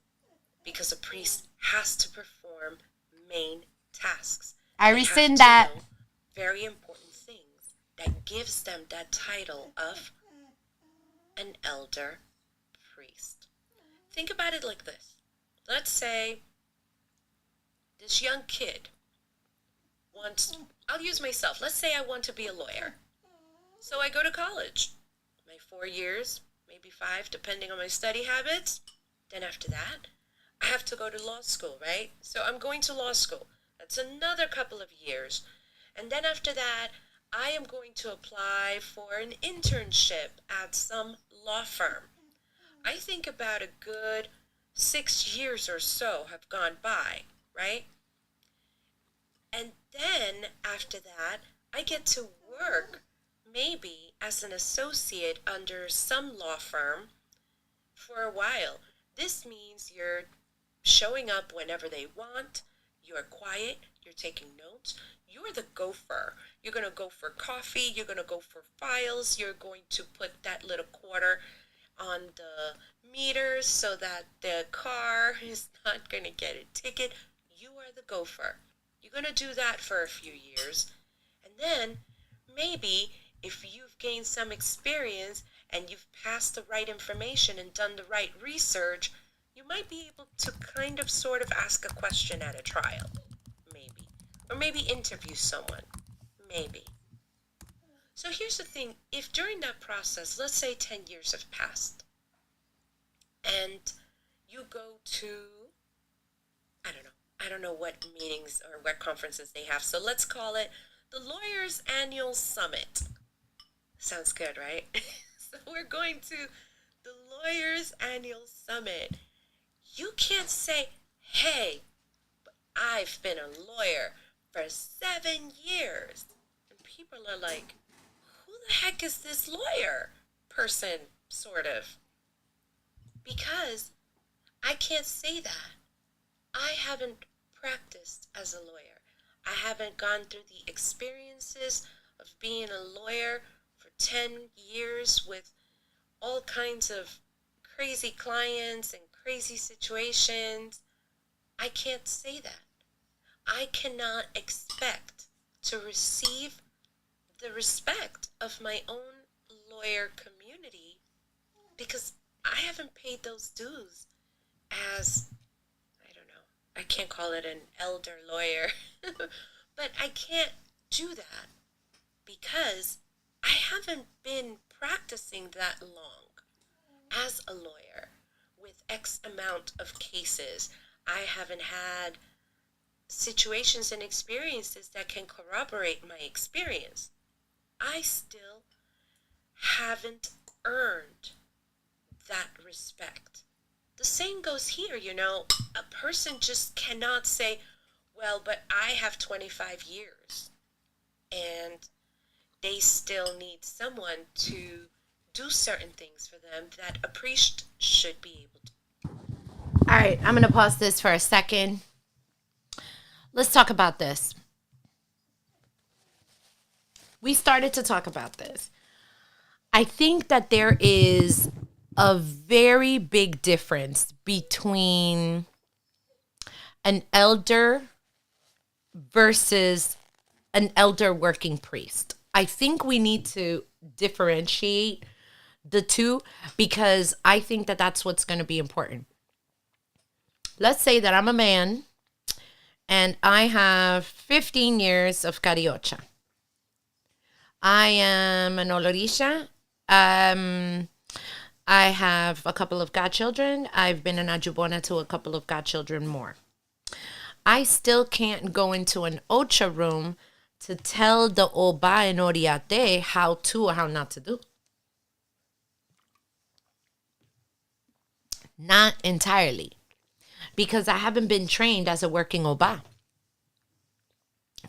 Because a priest has to perform main tasks. I They have rescind to that. know very important things that gives them that title of an elder priest. Think about it like this. Let's say this young kid wants, I'll use myself. Let's say I want to be a lawyer. So I go to college. My 4 years, maybe 5, depending on my study habits. Then after that, I have to go to law school, right? So I'm going to law school. That's another couple of years. And then after that, I am going to apply for an internship at some law firm. I think about a good 6 years or so have gone by, right? And then after that, I get to work maybe as an associate under some law firm for a while. This means you're showing up whenever they want, you're quiet, you're taking notes, you're the gopher. You're going to go for coffee, you're going to go for files, you're going to put that little quarter on the meter so that the car is not going to get a ticket. You are the gopher. You're going to do that for a few years. And then maybe if you've gained some experience and you've passed the right information and done the right research, you might be able to kind of sort of ask a question at a trial, maybe. Or maybe interview someone, maybe. So here's the thing, if during that process, let's say 10 years have passed, and you go to, I don't know, I don't know what meetings or what conferences they have. So let's call it the Lawyers Annual Summit. Sounds good, right? So we're going to the Lawyers Annual Summit. You can't say, hey, I've been a lawyer for 7 years. And people are like, who the heck is this lawyer person, sort of? Because I can't say that. I haven't practiced as a lawyer. I haven't gone through the experiences of being a lawyer for 10 years with all kinds of crazy clients and crazy situations. I can't say that. I cannot expect to receive the respect of my own lawyer community because I haven't paid those dues as, I don't know, I can't call it an elder lawyer, but I can't do that because I haven't been practicing that long as a lawyer with X amount of cases. I haven't had situations and experiences that can corroborate my experience. I still haven't earned that respect. The same goes here, a person just cannot say, well, but I have 25 years and they still need someone to do certain things for them that a priest should be able to. All right, I'm going to pause this for a second. Let's talk about this. We started to talk about this. I think that there is a very big difference between an elder versus an elder working priest. I think we need to differentiate the two because I think that that's what's going to be important. Let's say that I'm a man and I have 15 years of cariocha. I am an Orisha. I have a couple of godchildren. I've been an ajubona to a couple of godchildren more. I still can't go into an ocha room to tell the oba and oriate how to or how not to do. Not entirely. Because I haven't been trained as a working oba.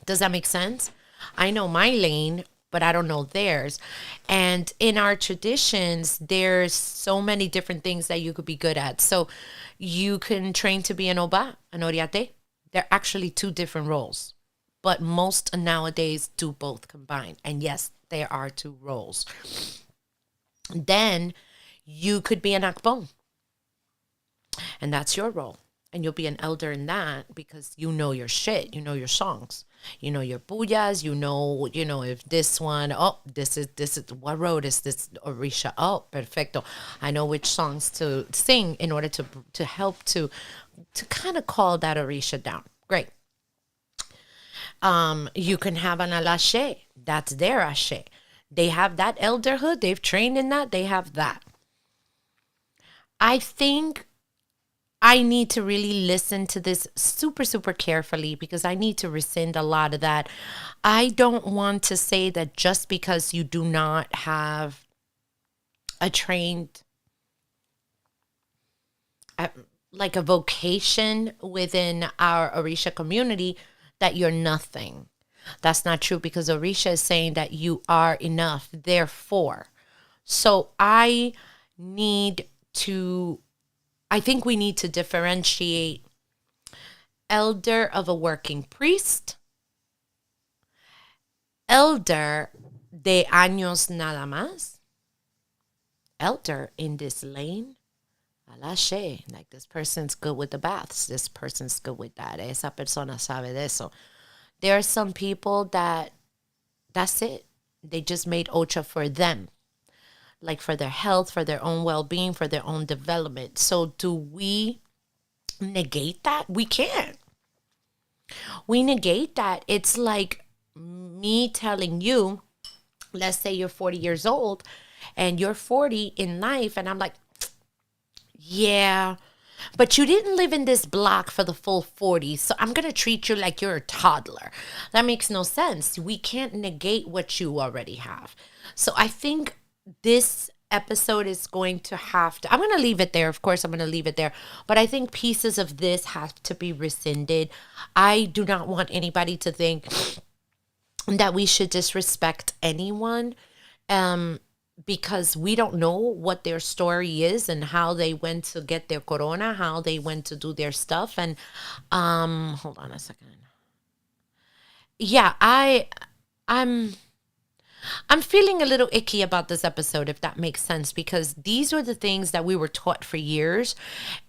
Does that make sense? I know my lane, but I don't know theirs. And in our traditions, there's so many different things that you could be good at. So you can train to be an oba, an oriate. They're actually two different roles. But most nowadays do both combined. And yes, there are two roles. Then you could be an akbon. And that's your role. And you'll be an elder in that because you know your shit. You know your songs. You know your buyas. You know if this one, this is, what road is this Orisha? Oh, perfecto. I know which songs to sing in order to help to kind of call that Orisha down. Great. You can have an alashe. That's their ashe. They have that elderhood. They've trained in that. They have that. I think I need to really listen to this super, super carefully because I need to rescind a lot of that. I don't want to say that just because you do not have a trained, like a vocation within our Orisha community, that you're nothing. That's not true because Orisha is saying that you are enough, therefore. So I think we need to differentiate elder of a working priest, elder de años nada más, elder in this lane, alashe, like this person's good with the baths, this person's good with that, esa persona sabe de eso. There are some people that's it. They just made ocha for them. Like for their health, for their own well-being, for their own development. So do we negate that? We can't. We negate that. It's like me telling you, let's say you're 40 years old and you're 40 in life. And I'm like, yeah, but you didn't live in this block for the full 40, so I'm going to treat you like you're a toddler. That makes no sense. We can't negate what you already have. So I think this episode is going to have to, I'm going to leave it there. Of course, I'm going to leave it there. But I think pieces of this have to be rescinded. I do not want anybody to think that we should disrespect anyone. Um, because we don't know what their story is and how they went to get their corona, how they went to do their stuff. And hold on a second. Yeah, I'm I'm feeling a little icky about this episode, if that makes sense, because these were the things that we were taught for years.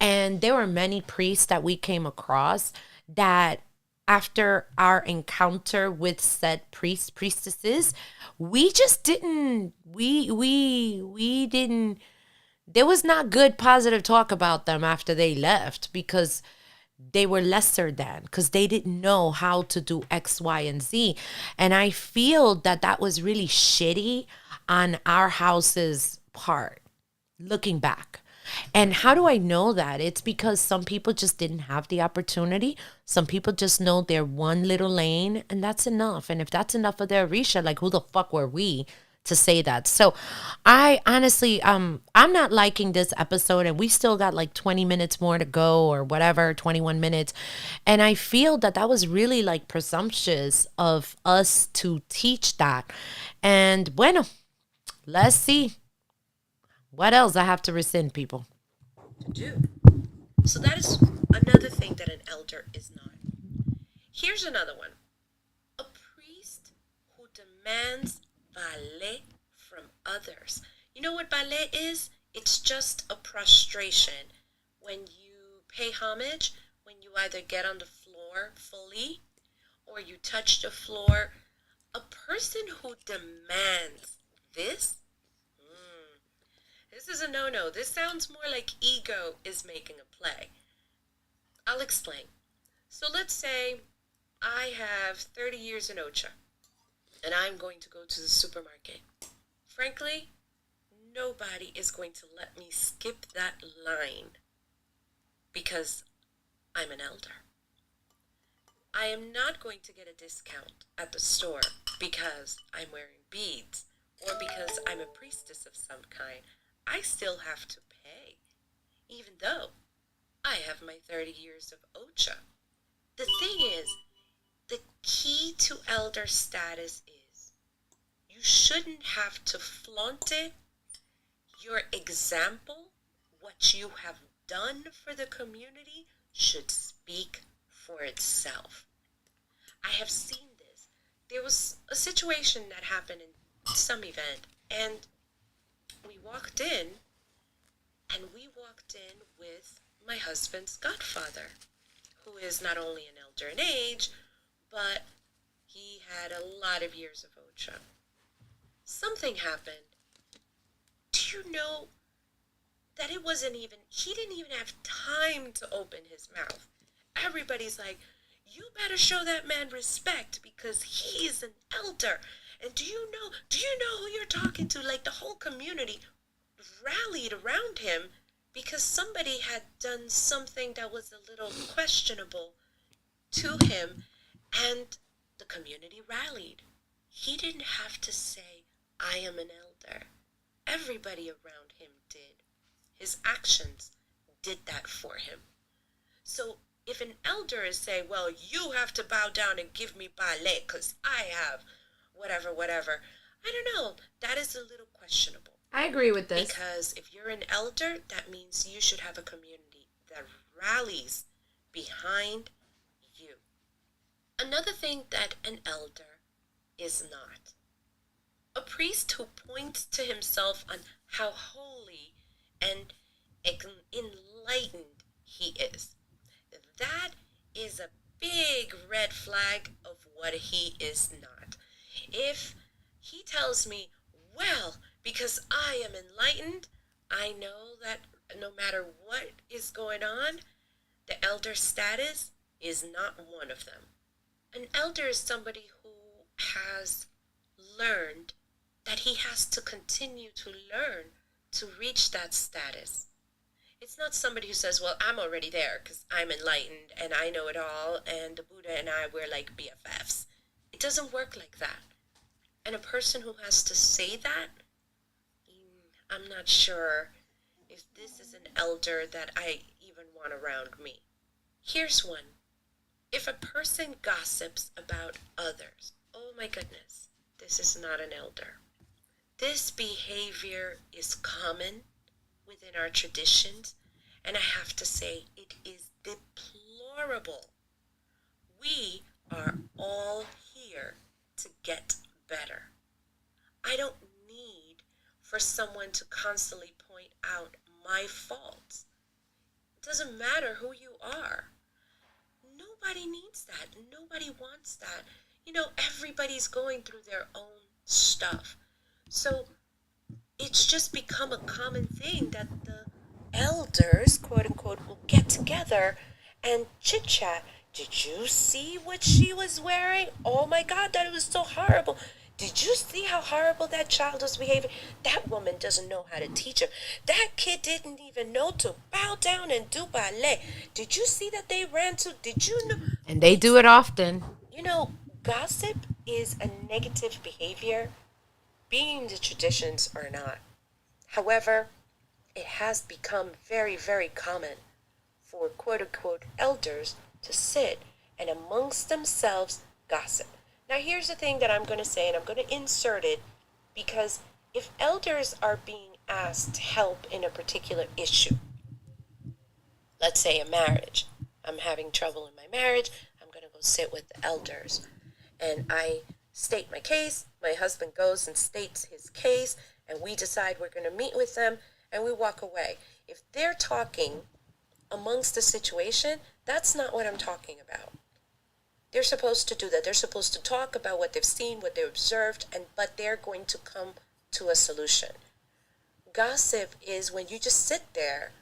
And there were many priests that we came across that after our encounter with said priests, priestesses, we just didn't, we didn't, there was not good positive talk about them after they left because they were lesser than, because they didn't know how to do X, Y, and Z. And I feel that that was really shitty on our house's part, looking back. And how do I know that? It's because some people just didn't have the opportunity. Some people just know their one little lane, and that's enough. And if that's enough of their Orisha, like who the fuck were we to say that? So I honestly, I'm not liking this episode, and we still got like 20 minutes more to go or whatever, 21 minutes. And I feel that that was really like presumptuous of us to teach that. And bueno, let's see what else I have to rescind, people. Do. So that is another thing that an elder is not. Here's another one. A priest who demands ballet from others. You know what ballet is? It's just a prostration. When you pay homage, when you either get on the floor fully or you touch the floor, a person who demands this, this is a no-no. This sounds more like ego is making a play. I'll explain. So let's say I have 30 years in Ocha and I'm going to go to the supermarket. Frankly, nobody is going to let me skip that line because I'm an elder. I am not going to get a discount at the store because I'm wearing beads or because I'm a priestess of some kind. I still have to pay, even though I have my 30 years of Ocha. The thing is, the key to elder status is you shouldn't have to flaunt it. Your example, what you have done for the community, should speak for itself. I have seen this. There was a situation that happened in some event, and we walked in with my husband's godfather, who is not only an elder in age, but he had a lot of years of Ocha. Something happened. Do you know that he didn't even have time to open his mouth. Everybody's like, you better show that man respect because he's an elder. And do you know who you're talking to? Like the whole community rallied around him because somebody had done something that was a little questionable to him, and the community rallied. He didn't have to say, I am an elder. Everybody around him did. His actions did that for him. So if an elder is saying, well, you have to bow down and give me ballet because I have whatever, I don't know. That is a little questionable. I agree with this. Because if you're an elder, that means you should have a community that rallies behind you. Another thing that an elder is not. A priest who points to himself on how holy and enlightened he is. That is a big red flag of what he is not. If he tells me, well, because I am enlightened, I know that no matter what is going on, the elder status is not one of them. An elder is somebody who has learned that he has to continue to learn to reach that status. It's not somebody who says, well, I'm already there because I'm enlightened and I know it all, and the Buddha and I, we're like BFFs. It doesn't work like that. And a person who has to say that, I'm not sure if this is an elder that I even want around me. Here's one. If a person gossips about others, oh my goodness, this is not an elder. This behavior is common within our traditions, and I have to say it is deplorable. We are all here to get better. I don't need for someone to constantly point out my faults. It doesn't matter who you are. Nobody needs that. Nobody wants that. Everybody's going through their own stuff. So it's just become a common thing that the elders, quote unquote, will get together and chit chat. Did you see what she was wearing? Oh my God, that was so horrible. Did you see how horrible that child was behaving? That woman doesn't know how to teach him. That kid didn't even know to bow down and do ballet. Did you see that they ran to? Did you know? And they do it often. Gossip is a negative behavior, being the traditions or not. However, it has become very, very common for quote unquote elders to sit and amongst themselves gossip. Now, here's the thing that I'm going to say, and I'm going to insert it because if elders are being asked to help in a particular issue, let's say a marriage, I'm having trouble in my marriage, I'm going to go sit with the elders. And I state my case, my husband goes and states his case, and we decide we're going to meet with them, and we walk away. If they're talking amongst the situation, that's not what I'm talking about. They're supposed to do that. They're supposed to talk about what they've seen, what they've observed, but they're going to come to a solution. Gossip is when you just sit there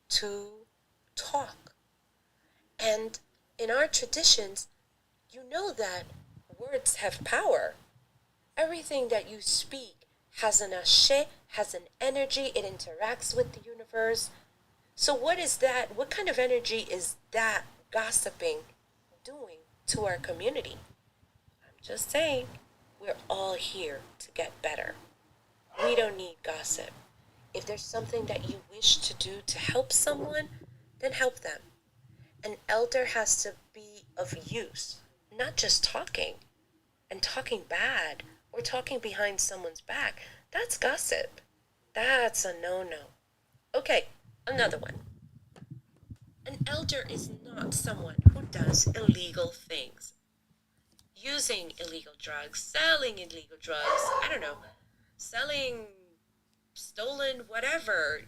to talk. And in our traditions, you know that words have power. Everything that you speak has an ashe, has an energy, it interacts with the universe. So what is that? What kind of energy is that gossiping doing to our community? I'm just saying, we're all here to get better. We don't need gossip. If there's something that you wish to do to help someone, then help them. An elder has to be of use, not just talking and talking bad or talking behind someone's back. That's gossip. That's a no-no. Okay, another one. An elder is not someone who does illegal things. Using illegal drugs, selling illegal drugs, I don't know, selling stolen whatever.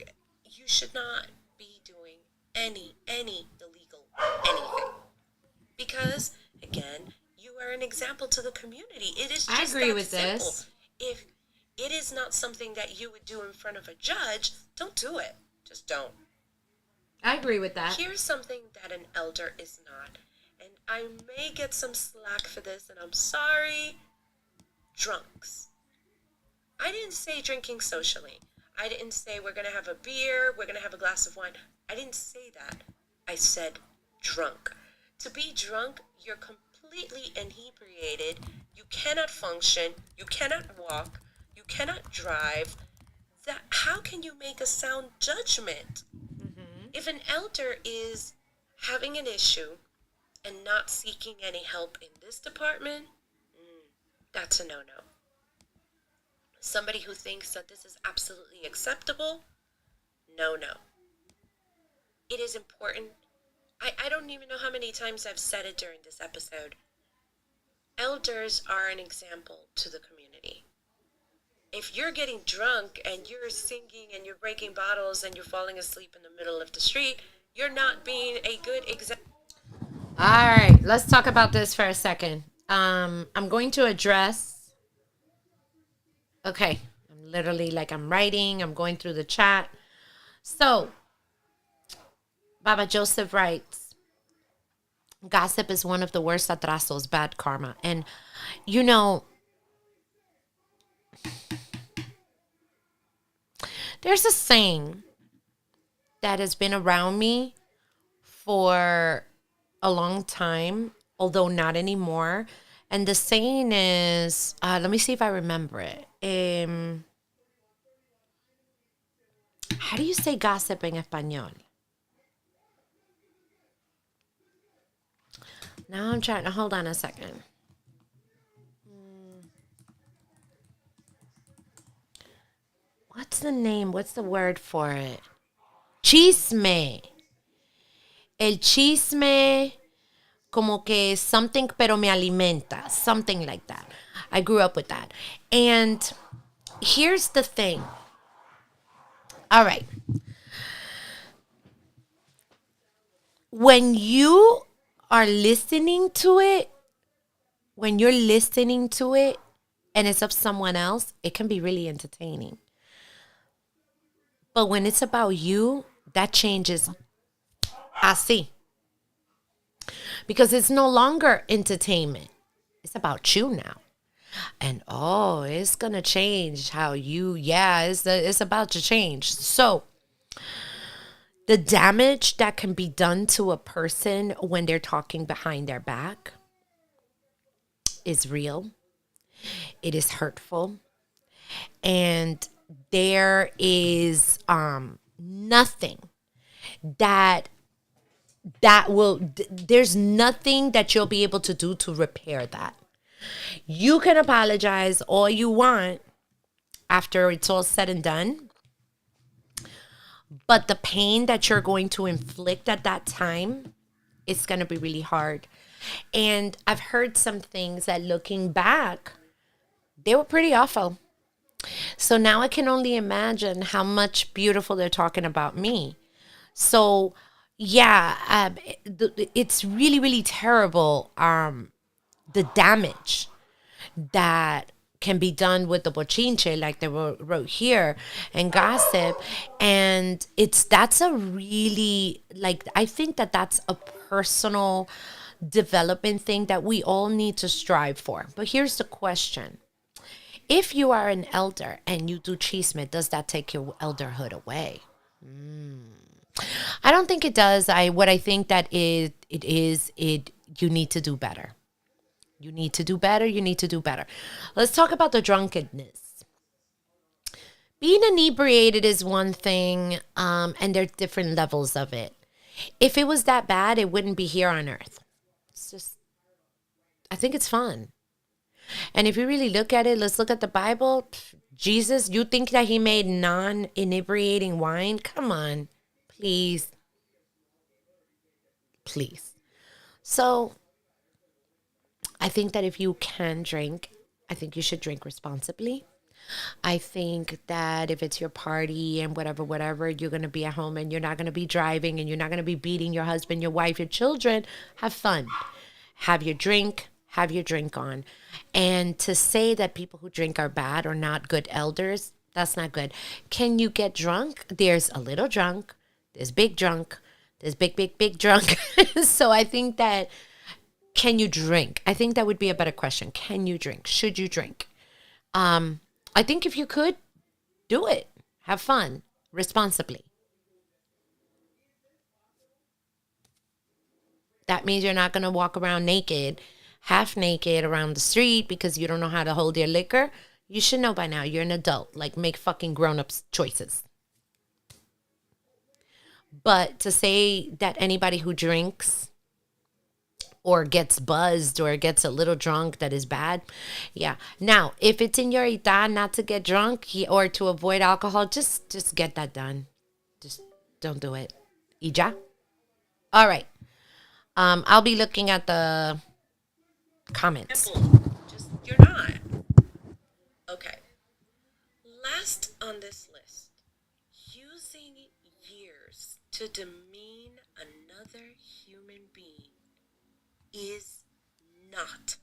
You should not be doing any illegal anything. Because, again, you are an example to the community. It is just I agree that with simple. this. If it is not something that you would do in front of a judge, don't do it. Just don't. I agree with that. Here's something that an elder is not. And I may get some slack for this, and I'm sorry. Drunks. I didn't say drinking socially. I didn't say we're going to have a beer, we're going to have a glass of wine. I didn't say that. I said drunk. To be drunk, you're completely inebriated. You cannot function. You cannot walk. You cannot drive. How can you make a sound judgment? If an elder is having an issue and not seeking any help in this department, that's a no-no. Somebody who thinks that this is absolutely acceptable, no. It is important. I don't even know how many times I've said it during this episode. Elders are an example to the community. If you're getting drunk and you're singing and you're breaking bottles and you're falling asleep in the middle of the street, you're not being a good example. All right, let's talk about this for a second. I'm going to address. Okay, I'm literally I'm writing, I'm going through the chat. So, Baba Joseph writes, gossip is one of the worst atrasos, bad karma. And, there's a saying that has been around me for a long time, although not anymore. And the saying is, let me see if I remember it. How do you say gossip in español? Now I'm trying to hold on a second. What's the name? What's the word for it? Chisme. El chisme, como que something, pero me alimenta. Something like that. I grew up with that. And here's the thing. All right. When you are listening to it, when you're listening to it and it's of someone else, it can be really entertaining. But when it's about you, that changes así. Because it's no longer entertainment. It's about you now. And oh, it's going to change how you, it's about to change. So the damage that can be done to a person when they're talking behind their back is real. It is hurtful. And there is nothing that there's nothing that you'll be able to do to repair that. You can apologize all you want after it's all said and done, but the pain that you're going to inflict at that time, it's going to be really hard. And I've heard some things that looking back, they were pretty awful. So now I can only imagine how much beautiful they're talking about me. So yeah, it's really, really terrible. The damage that can be done with the bochinche, like they wrote here, and gossip. And that's a really, like, I think that's a personal development thing that we all need to strive for. But here's the question. If you are an elder and you do chisme, does that take your elderhood away? I don't think it does. What I think that it you need to do better. You need to do better. You need to do better. Let's talk about the drunkenness. Being inebriated is one thing, and there's different levels of it. If it was that bad, it wouldn't be here on earth. It's just, I think it's fun. And if you really look at it, let's look at the Bible. Jesus, you think that he made non-inebriating wine? Come on, please. Please. So I think that if you can drink, I think you should drink responsibly. I think that if it's your party and whatever, you're going to be at home and you're not going to be driving and you're not going to be beating your husband, your wife, your children, have fun. Have your drink on. And to say that people who drink are bad or not good elders, that's not good. Can you get drunk? There's a little drunk. There's big drunk. There's big drunk. So I think that, can you drink? I think that would be a better question. Can you drink? Should you drink? I think if you could, do it. Have fun responsibly. That means you're not going to walk around naked, half naked around the street because you don't know how to hold your liquor. You should know by now. You're an adult. Like, make fucking grown-up choices. But to say that anybody who drinks or gets buzzed or gets a little drunk, that is bad. Yeah. Now, if it's in your idea not to get drunk or to avoid alcohol, just get that done. Just don't do it. Y ya. All right. I'll be looking at the comments. Just, you're not. Okay. Last on this list, using years to demean another human being is not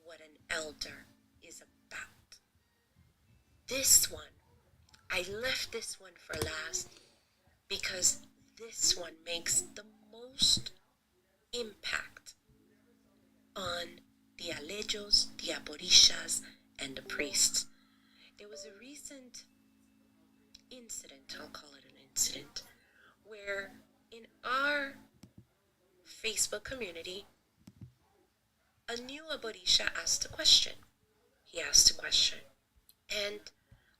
what an elder is about. This one, I left this one for last because this one makes the most impact on the alejos, the aborishas, and the priests. There was a recent incident, I'll call it an incident, where in our Facebook community, a new Orisha asked a question. He asked a question. And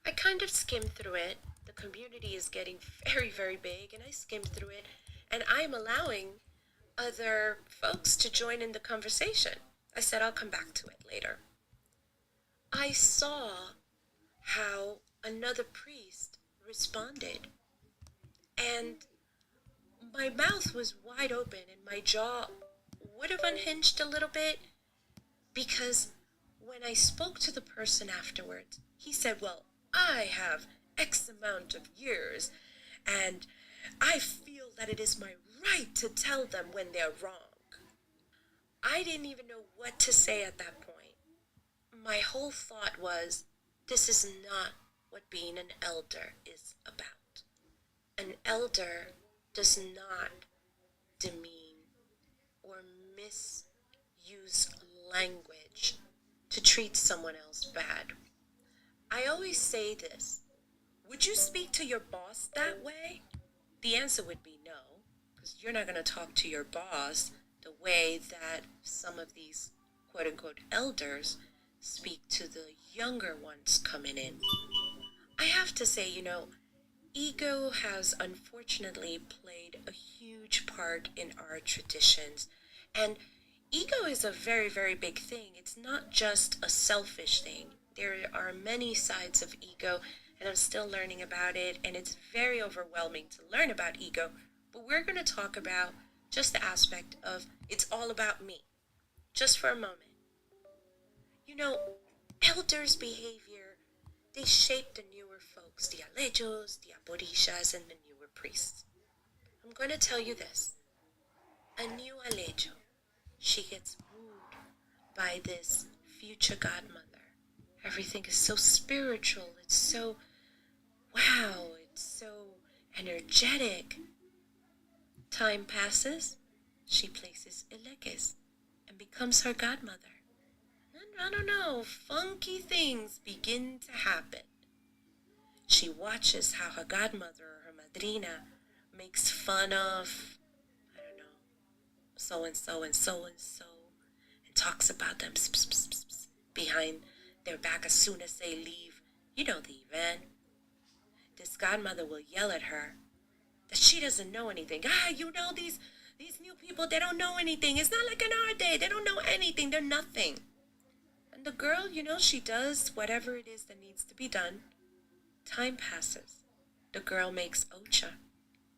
I kind of skimmed through it. The community is getting very, very big, and I skimmed through it, and I'm allowing other folks to join in the conversation. I said I'll come back to it later. I saw how another priest responded, and my mouth was wide open and my jaw would have unhinged a little bit because when I spoke to the person afterwards, he said, well, I have X amount of years and I feel that it is my right to tell them when they're wrong. I didn't even know what to say at that point. My whole thought was, this is not what being an elder is about. An elder does not demean or misuse language to treat someone else bad. I always say this. Would you speak to your boss that way? The answer would be no, because you're not going to talk to your boss the way that some of these quote-unquote elders speak to the younger ones coming in. I have to say, ego has unfortunately played a huge part in our traditions. And ego is a very, very big thing. It's not just a selfish thing. There are many sides of ego, and I'm still learning about it, and it's very overwhelming to learn about ego. But we're going to talk about just the aspect of it's all about me, just for a moment. Elders' behavior, they shape the newer folks, the alejos, the aborishas, and the newer priests. I'm going to tell you this. A new alejo, she gets wooed by this future godmother. Everything is so spiritual. It's so, wow, it's so energetic. Time passes. She places eleques and becomes her godmother. And I don't know, funky things begin to happen. She watches how her godmother or her madrina makes fun of, I don't know, so-and-so and so-and-so, and talks about them behind their back as soon as they leave, the event. This godmother will yell at her that she doesn't know anything. These new people, they don't know anything. It's not like in our day. They don't know anything. They're nothing. And the girl, she does whatever it is that needs to be done. Time passes. The girl makes ocha.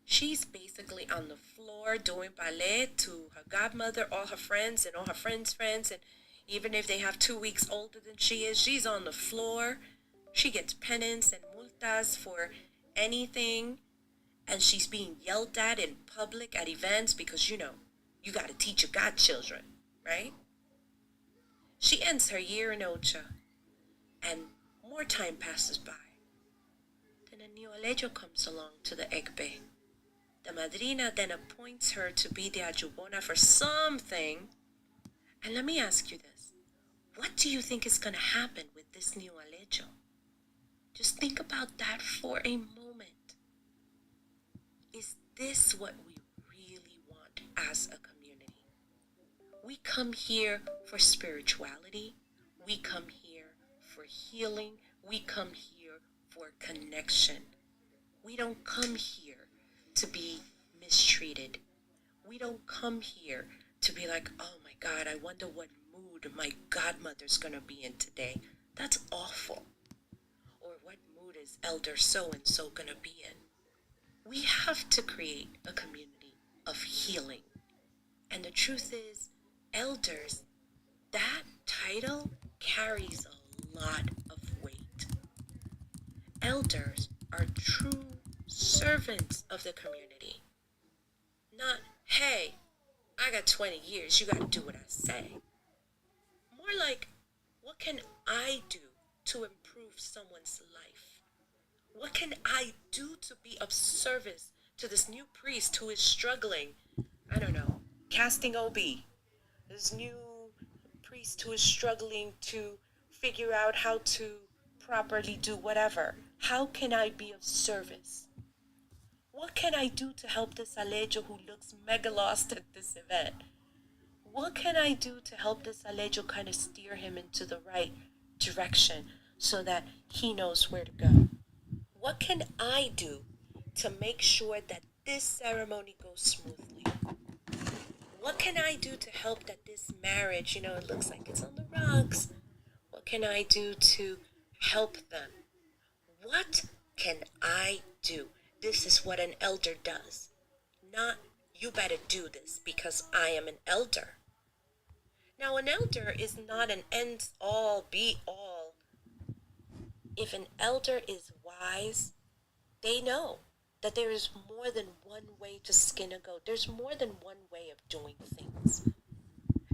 She's basically on the floor doing ballet to her godmother, all her friends, and all her friends' friends. And even if they have 2 weeks older than she is, she's on the floor. She gets penance and multas for anything. And she's being yelled at in public at events because, you got to teach your godchildren, right? She ends her year in ocha. And more time passes by. Then a new alejo comes along to the egbe. The madrina then appoints her to be the ajubona for something. And let me ask you this. What do you think is going to happen with this new alejo? Just think about that for a moment. Is this what we really want as a community? We come here for spirituality. We come here for healing. We come here for connection. We don't come here to be mistreated. We don't come here to be like, oh my God, I wonder what mood my godmother's gonna be in today. That's awful. Or what mood is elder so-and-so gonna be in? We have to create a community of healing. And the truth is, elders, that title carries a lot of weight. Elders are true servants of the community. Not, hey, I got 20 years, you gotta do what I say. More like, what can I do to improve someone's life? What can I do to be of service to this new priest who is struggling, I don't know, casting OB? This new priest who is struggling to figure out how to properly do whatever. How can I be of service? What can I do to help this Alejo who looks mega lost at this event? What can I do to help this Alejo kind of steer him into the right direction so that he knows where to go? What can I do to make sure that this ceremony goes smoothly? What can I do to help that this marriage, it looks like it's on the rocks? What can I do to help them? What can I do? This is what an elder does. Not, you better do this because I am an elder. Now, an elder is not an end-all, be-all. If an elder is wise, they know that there is more than one way to skin a goat. There's more than one way of doing things.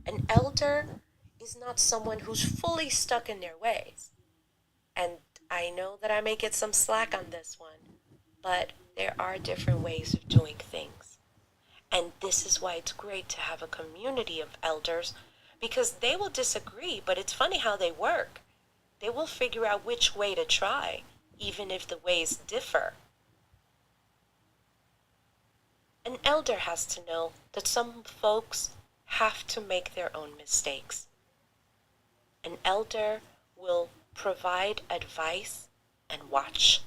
An elder is not someone who's fully stuck in their ways. And I know that I may get some slack on this one, but there are different ways of doing things. And this is why it's great to have a community of elders, because they will disagree, but it's funny how they work. They will figure out which way to try, even if the ways differ. An elder has to know that some folks have to make their own mistakes. An elder will provide advice and watch.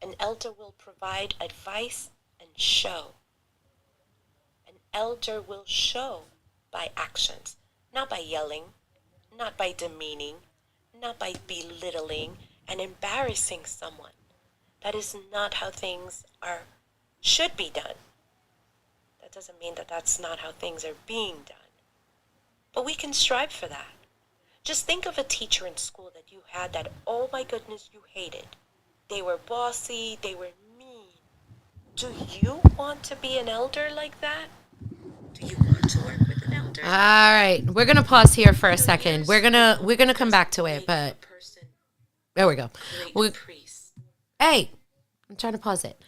An elder will provide advice and show. An elder will show by actions, not by yelling, not by demeaning, not by belittling and embarrassing someone. That is not how things should be done. That doesn't mean that that's not how things are being done. But we can strive for that. Just think of a teacher in school that you had that, oh my goodness, you hated. They were bossy, they were mean. Do you want to be an elder like that? Do you want to work with an elder? All right, we're gonna pause here for a second. We're gonna come back to it, but there we go. Hey, I'm trying to pause it.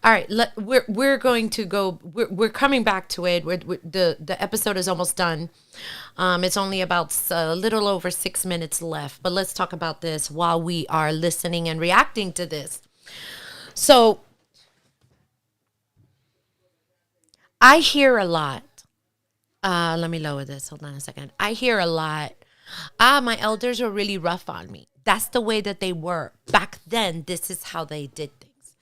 All right, we're going to go. We're coming back to it. The episode is almost done. It's only about a little over 6 minutes left, but let's talk about this while we are listening and reacting to this. So I hear a lot. Let me lower this. Hold on a second. I hear a lot. My elders were really rough on me. That's the way that they were. Back then, this is how they did things.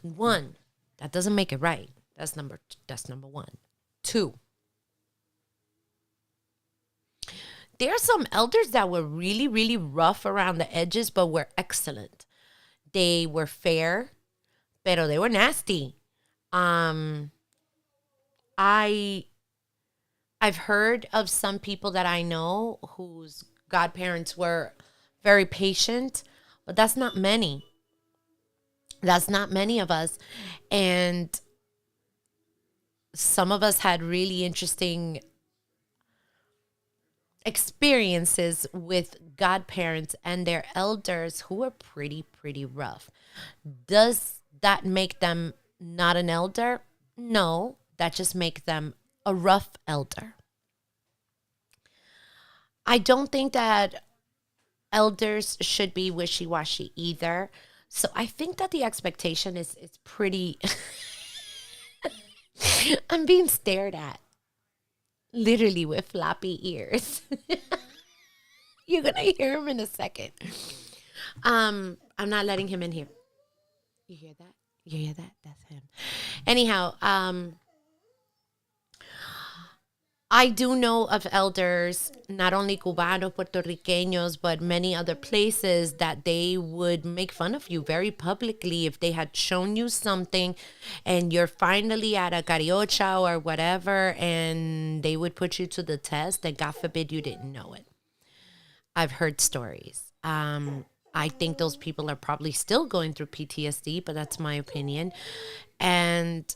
One, that doesn't make it right. That's number one. Two, there are some elders that were really, really rough around the edges, but were excellent. They were fair, pero they were nasty. I've heard of some people that I know whose godparents were very patient, but that's not many. That's not many of us. And some of us had really interesting experiences with godparents and their elders who were pretty, pretty rough. Does that make them not an elder? No, that just makes them a rough elder. I don't think that elders should be wishy-washy either. So I think that the expectation is pretty... I'm being stared at. Literally with floppy ears. You're going to hear him in a second. I'm not letting him in here. You hear that? You hear that? That's him. Anyhow, I do know of elders, not only Cubanos, Puerto Ricanos, but many other places that they would make fun of you very publicly if they had shown you something and you're finally at a cariocha or whatever and they would put you to the test and God forbid you didn't know it. I've heard stories. I think those people are probably still going through PTSD, but that's my opinion. And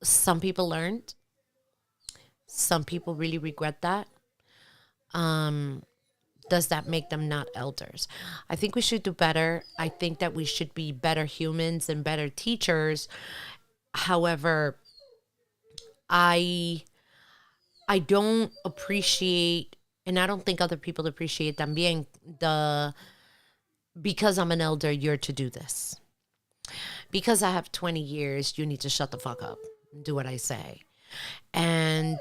some people learned. Some people really regret that. Does that make them not elders? I think we should do better. I think that we should be better humans and better teachers. However, I don't appreciate, and I don't think other people appreciate también, the because I'm an elder, you're to do this. Because I have 20 years, you need to shut the fuck up and do what I say. And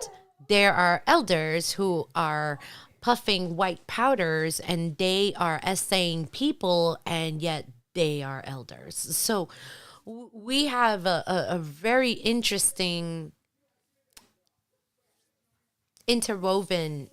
there are elders who are puffing white powders and they are essaying people, and yet they are elders. So we have a very interesting interwoven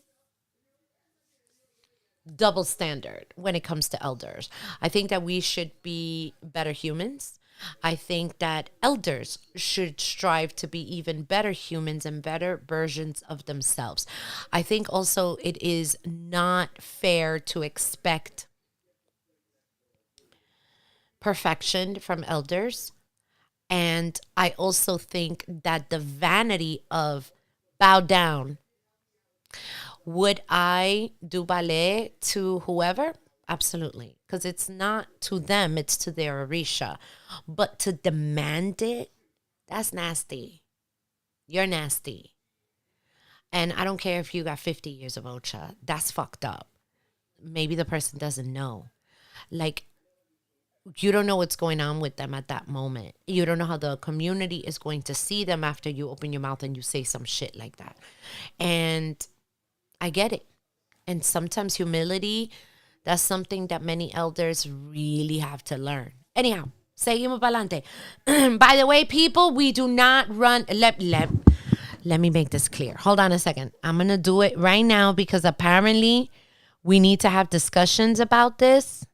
double standard when it comes to elders. I think that we should be better humans. I think that elders should strive to be even better humans and better versions of themselves. I think also it is not fair to expect perfection from elders. And I also think that the vanity of bow down. Would I do ballet to whoever? Absolutely. Because it's not to them, it's to their Orisha. But to demand it, that's nasty. You're nasty. And I don't care if you got 50 years of Ocha. That's fucked up. Maybe the person doesn't know. Like, you don't know what's going on with them at that moment. You don't know how the community is going to see them after you open your mouth and you say some shit like that. And I get it. And sometimes humility, that's something that many elders really have to learn. Anyhow, seguimos pa'lante. By the way, people, we do not run. Let me make this clear. Hold on a second. I'm going to do it right now because apparently we need to have discussions about this.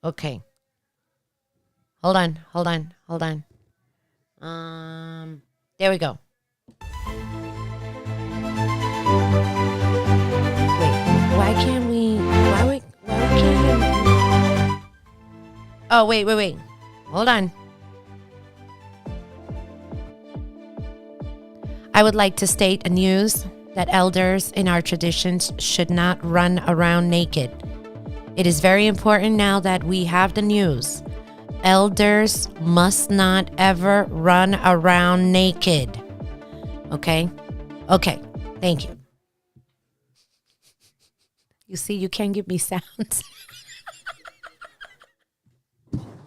Okay. Hold on. There we go. Wait, why can't we? Why we can't? Oh, wait. Hold on. I would like to state a news that elders in our traditions should not run around naked. It is very important now that we have the news. Elders must not ever run around naked. Okay? Okay. Thank you. You see, you can't give me sounds.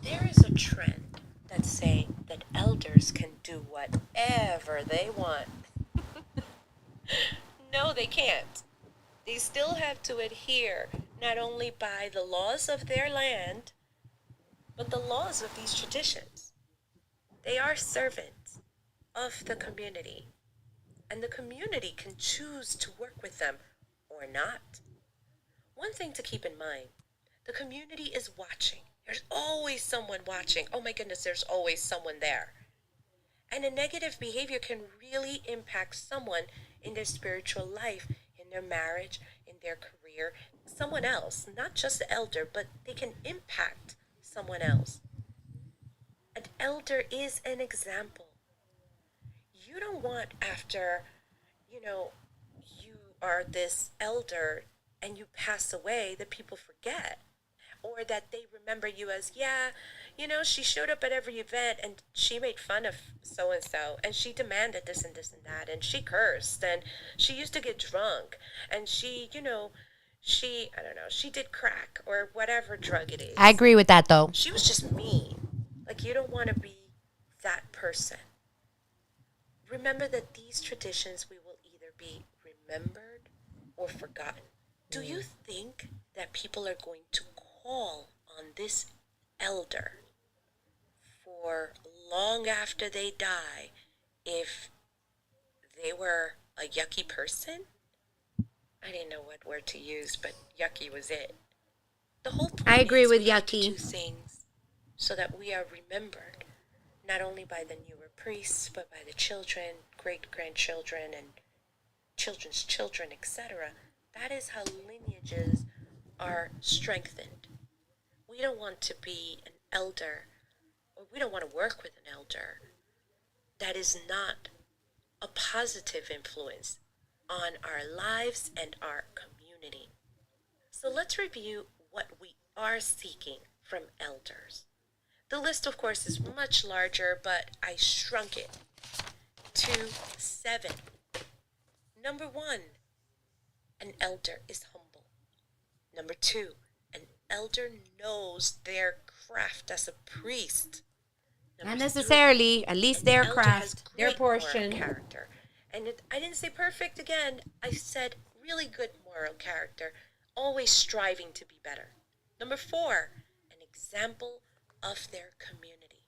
There is a trend that's saying that elders can do whatever they want. No, they can't. They still have to adhere not only by the laws of their land, but the laws of these traditions. They are servants of the community, and the community can choose to work with them or not. One thing to keep in mind, the community is watching. There's always someone watching. Oh my goodness, there's always someone there. And a negative behavior can really impact someone in their spiritual life, in their marriage, in their career, someone else, not just the elder, but they can impact someone else. An elder is an example. You don't want after, you are this elder and you pass away that people forget, or that they remember you as, she showed up at every event and she made fun of so and so and she demanded this and this and that and she cursed and she used to get drunk and she, I don't know, she did crack or whatever drug it is. I agree with that, though. She was just mean. Like, you don't want to be that person. Remember that these traditions we will either be remembered or forgotten. Do you think that people are going to call on this elder for long after they die if they were a yucky person? I didn't know what word to use, but yucky was it. The whole point I agree is with we have to yucky. do things so that we are remembered, not only by the newer priests, but by the children, great-grandchildren, and children's children, etc. That is how lineages are strengthened. We don't want to be an elder, or we don't want to work with an elder that is not a positive influence on our lives and our community. So let's review what we are seeking from elders. The list, of course, is much larger, but I shrunk it to 7. Number 1, an elder is humble. Number 2, an elder knows their craft as a priest. Not Number necessarily, at three, least an their elder has craft, their great moral portion. character. And I didn't say perfect again. I said really good moral character, always striving to be better. Number four, an example of their community.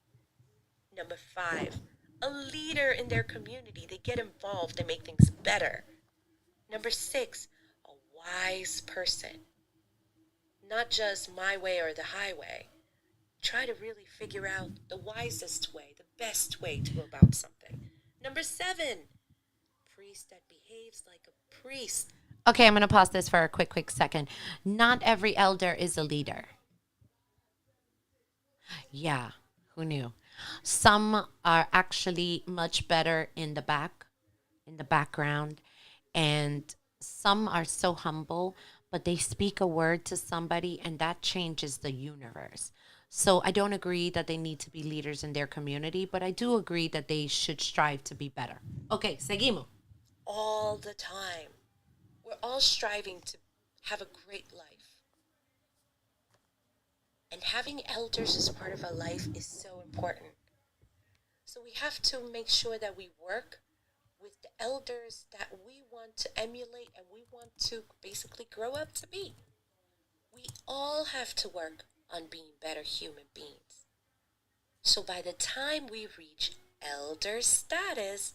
Number five, a leader in their community. They get involved and make things better. Number six, a wise person. Not just my way or the highway. Try to really figure out the wisest way, the best way to go about something. Number seven, priest that behaves like a priest. Okay, I'm going to pause this for a quick second. Not every elder is a leader. Yeah, who knew? Some are actually much better in the background, and some are so humble, but they speak a word to somebody and that changes the universe. So I don't agree that they need to be leaders in their community, but I do agree that they should strive to be better. Okay, seguimos. All the time. We're all striving to have a great life. And having elders as part of our life is so important. So we have to make sure that we work with the elders that we want to emulate and we want to basically grow up to be. We all have to work on being better human beings. So by the time we reach elder status,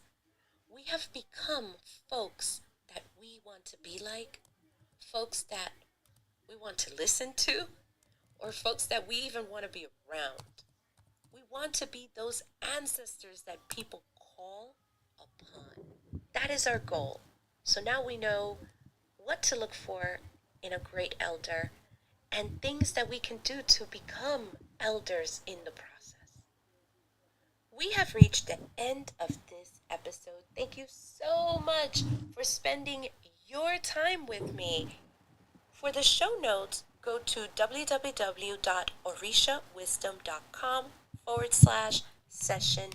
we have become folks that we want to be like, folks that we want to listen to, or folks that we even want to be around. We want to be those ancestors that people call upon. That is our goal. So now we know what to look for in a great elder and things that we can do to become elders in the process. We have reached the end of this episode. Thank you so much for spending your time with me. For the show notes, go to www.orishawisdom.com/session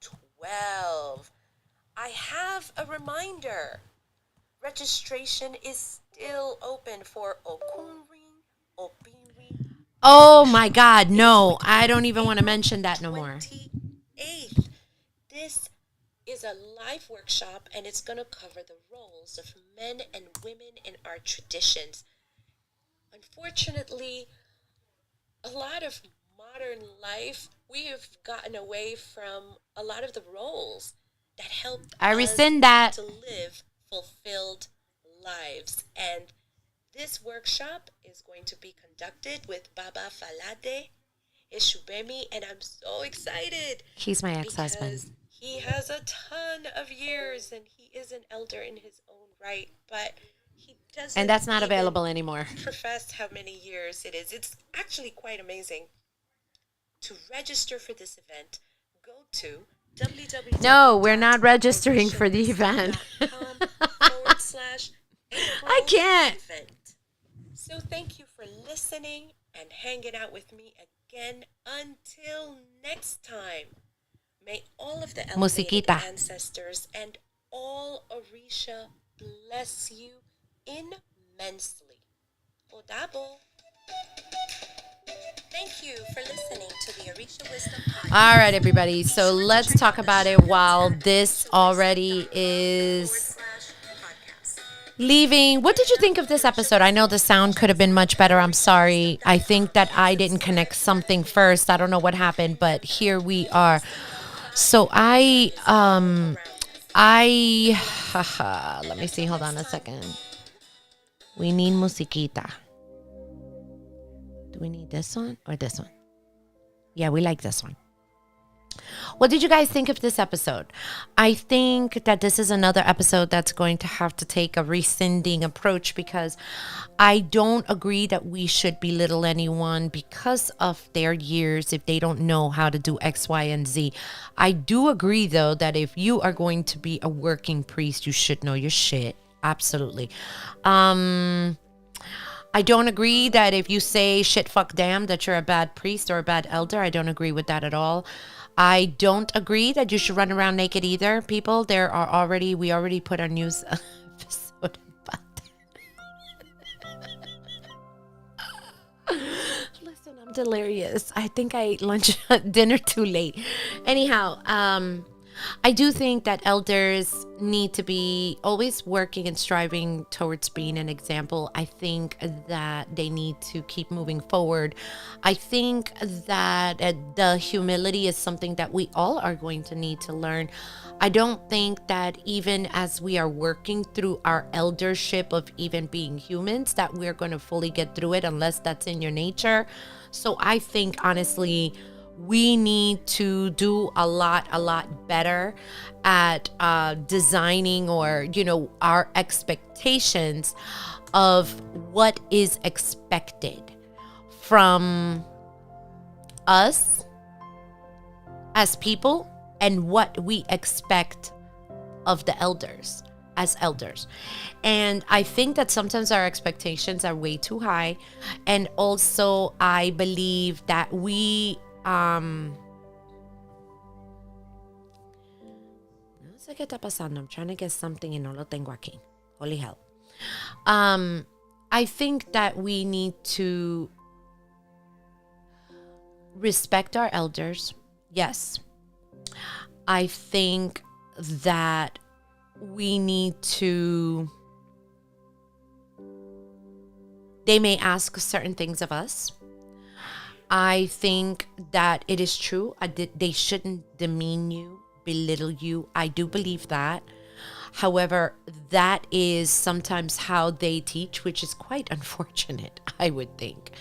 12. I have a reminder. Registration is still open for Okunrin, Obinrin. Oh my God, no. I don't even want to mention that no more. 28th. This is a live workshop and it's going to cover the roles of men and women in our traditions. Unfortunately, a lot of modern life, we have gotten away from a lot of the roles that helped I us rescind that. to live fulfilled lives. And this workshop is going to be conducted with Baba Falade Ishubemi, and I'm so excited. He's my ex-husband. Because he has a ton of years and he is an elder in his own right, but he doesn't And that's not even available anymore. profess how many years it is. It's actually quite amazing. To register for this event, go to www. No, we're not registering for the event. I can't. Event. So thank you for listening and hanging out with me again. Until next time, may all of the elevated Musiquita. ancestors and all Orisha bless you immensely. Odabo. Thank you for listening to the Orisha Wisdom Podcast. All right, everybody. So let's talk about it while this already is leaving. What did you think of this episode? I know the sound could have been much better. I'm sorry. I think that I didn't connect something first. I don't know what happened, but here we are. So let me see. Hold on a second. We need musiquita. Do we need this one or this one? Yeah, we like this one. What did you guys think of this episode? I think that this is another episode that's going to have to take a rescinding approach because I don't agree that we should belittle anyone because of their years if they don't know how to do X, Y, and Z. I do agree, though, that if you are going to be a working priest, you should know your shit. Absolutely. I don't agree that if you say shit, fuck, damn, that you're a bad priest or a bad elder. I don't agree with that at all. I don't agree that you should run around naked either, people. We already put our news episode about that. delirious. I think I ate lunch, dinner too late. Anyhow, I do think that elders need to be always working and striving towards being an example. I think that they need to keep moving forward. I think that the humility is something that we all are going to need to learn. I don't think that even as we are working through our eldership of even being humans, that we're going to fully get through it unless that's in your nature. So I think honestly, we need to do a lot better at designing, or our expectations of what is expected from us as people, and what we expect of the elders as elders. And I think that sometimes our expectations are way too high. And also I believe that we no sé qué está pasando. I'm trying to get something y no lo tengo aquí. Holy hell. I think that we need to respect our elders. Yes. I think that we need to, they may ask certain things of us. I think that it is true. They shouldn't demean you, belittle you. I do believe that. However, that is sometimes how they teach, which is quite unfortunate, I would think.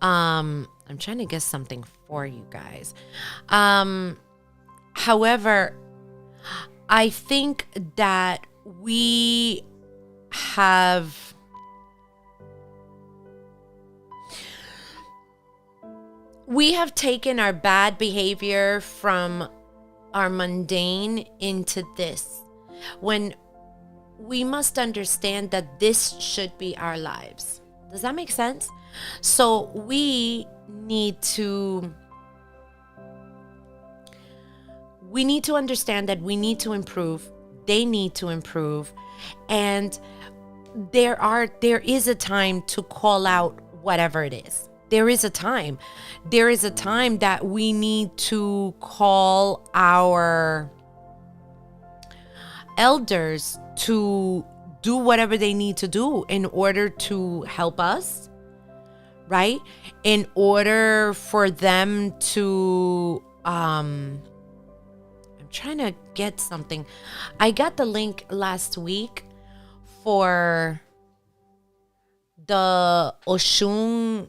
I'm trying to get something for you guys. However, I think that we have taken our bad behavior from our mundane into this, when we must understand that this should be our lives. Does that make sense? So we need to understand that we need to improve. They need to improve. And there is a time to call out whatever it is. There is a time. There is a time that we need to call our elders to do whatever they need to do in order to help us, right? In order for them to, I'm trying to get something. I got the link last week for the Oshun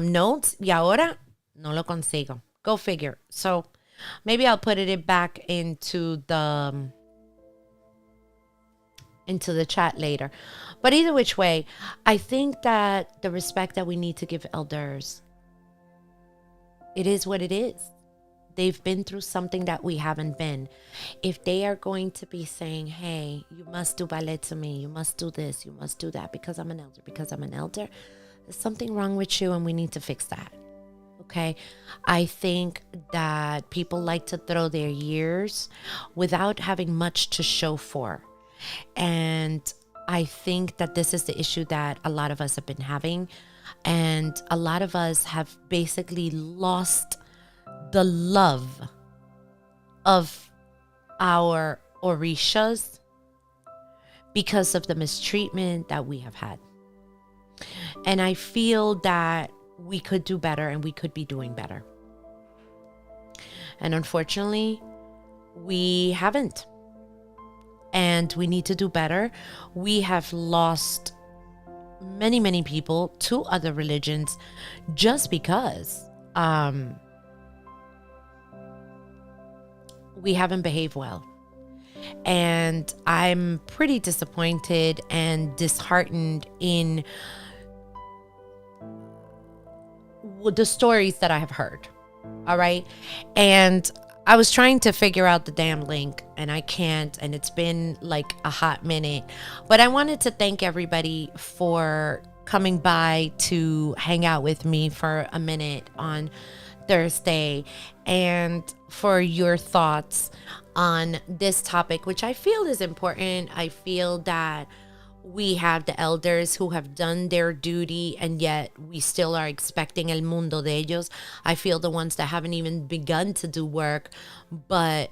notes, y ahora no lo consigo. Go figure. So maybe I'll put it back into the chat later. But either which way, I think that the respect that we need to give elders, it is what it is. They've been through something that we haven't been. If they are going to be saying, hey, you must do ballet to me, you must do this, you must do that because I'm an elder, there's something wrong with you and we need to fix that. Okay? I think that people like to throw their years without having much to show for. And I think that this is the issue that a lot of us have been having. And a lot of us have basically lost the love of our Orishas because of the mistreatment that we have had. And I feel that we could do better and we could be doing better. And unfortunately, we haven't. And we need to do better. We have lost many, many people to other religions just because we haven't behaved well. And I'm pretty disappointed and disheartened in the stories that I have heard. All right. And I was trying to figure out the damn link and I can't, and it's been like a hot minute. But I wanted to thank everybody for coming by to hang out with me for a minute on Thursday and for your thoughts on this topic, which I feel is important. I feel that we have the elders who have done their duty, and yet we still are expecting el mundo de ellos. I feel the ones that haven't even begun to do work, but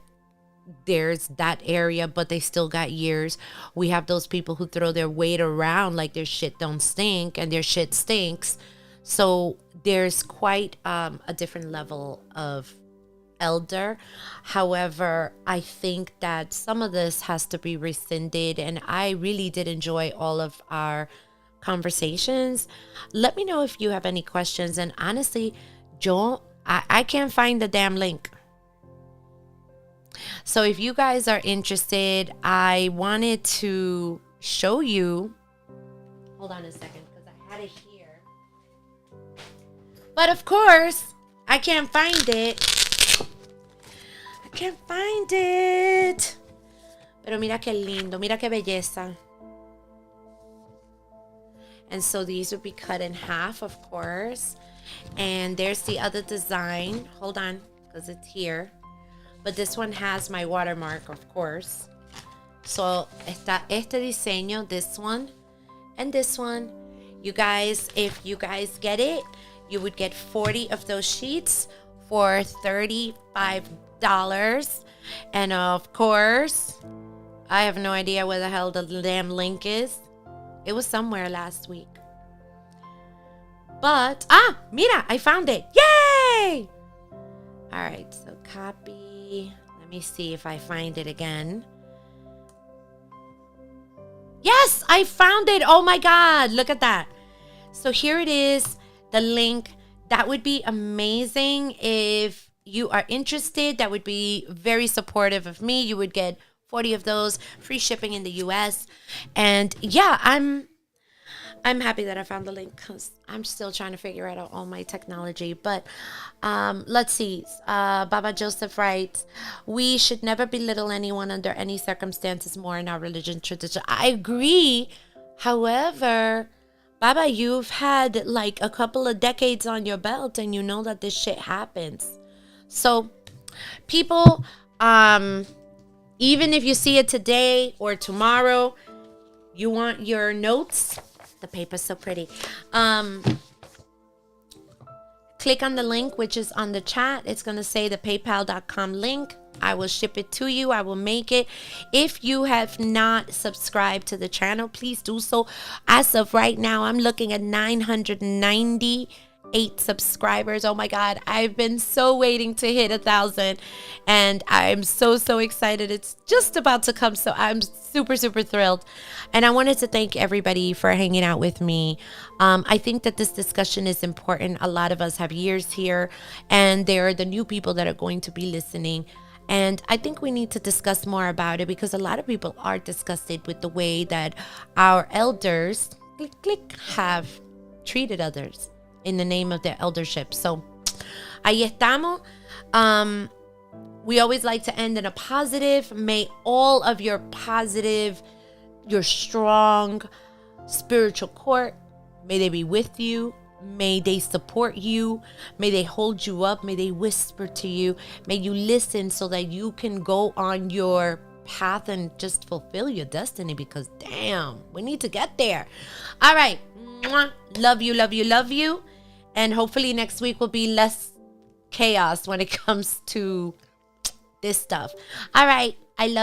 there's that area, but they still got years. We have those people who throw their weight around like their shit don't stink, and their shit stinks. So there's quite a different level of elder. However, I think that some of this has to be rescinded, and I really did enjoy all of our conversations. Let me know if you have any questions. And honestly, I can't find the damn link. So if you guys are interested, I wanted to show you. Hold on a second, because I had it here. But of course, I can't find it. I can't find it. Pero mira qué lindo, mira qué belleza. And so these would be cut in half, of course. And there's the other design. Hold on, because it's here. But this one has my watermark, of course. So está este diseño, this one, and this one. You guys, if you guys get it, you would get 40 of those sheets for $35. And of course, I have no idea where the hell the damn link is. It was somewhere last week. But, mira, I found it. Yay! All right, so copy. Let me see if I find it again. Yes, I found it. Oh my God, look at that. So here it is, the link. That would be amazing if you are interested. That would be very supportive of me. You would get 40 of those, free shipping in the US. And yeah, I'm happy that I found the link, because I'm still trying to figure out all my technology. But let's see. Baba Joseph writes, we should never belittle anyone under any circumstances, more in our religion tradition. I agree. However, Baba, you've had like a couple of decades on your belt, and you know that this shit happens. So people, even if you see it today or tomorrow, you want your notes. The paper's so pretty. Click on the link, which is on the chat. It's going to say the paypal.com link. I will ship it to you. I will make it. If you have not subscribed to the channel, please do so. As of right now, I'm looking at 998 subscribers. Oh my God, I've been so waiting to hit 1,000, and I'm so excited. It's just about to come, so I'm super thrilled. And I wanted to thank everybody for hanging out with me. I think that this discussion is important. A lot of us have years here, and there are the new people that are going to be listening. And I think we need to discuss more about it, because a lot of people are disgusted with the way that our elders have treated others in the name of their eldership. So, ahí estamos. We always like to end in a positive. May all of your positive, your strong spiritual court, may they be with you. May they support you. May they hold you up. May they whisper to you. May you listen so that you can go on your path and just fulfill your destiny, because damn, we need to get there. All right. Love you. And hopefully next week will be less chaos when it comes to this stuff. All right. I love you.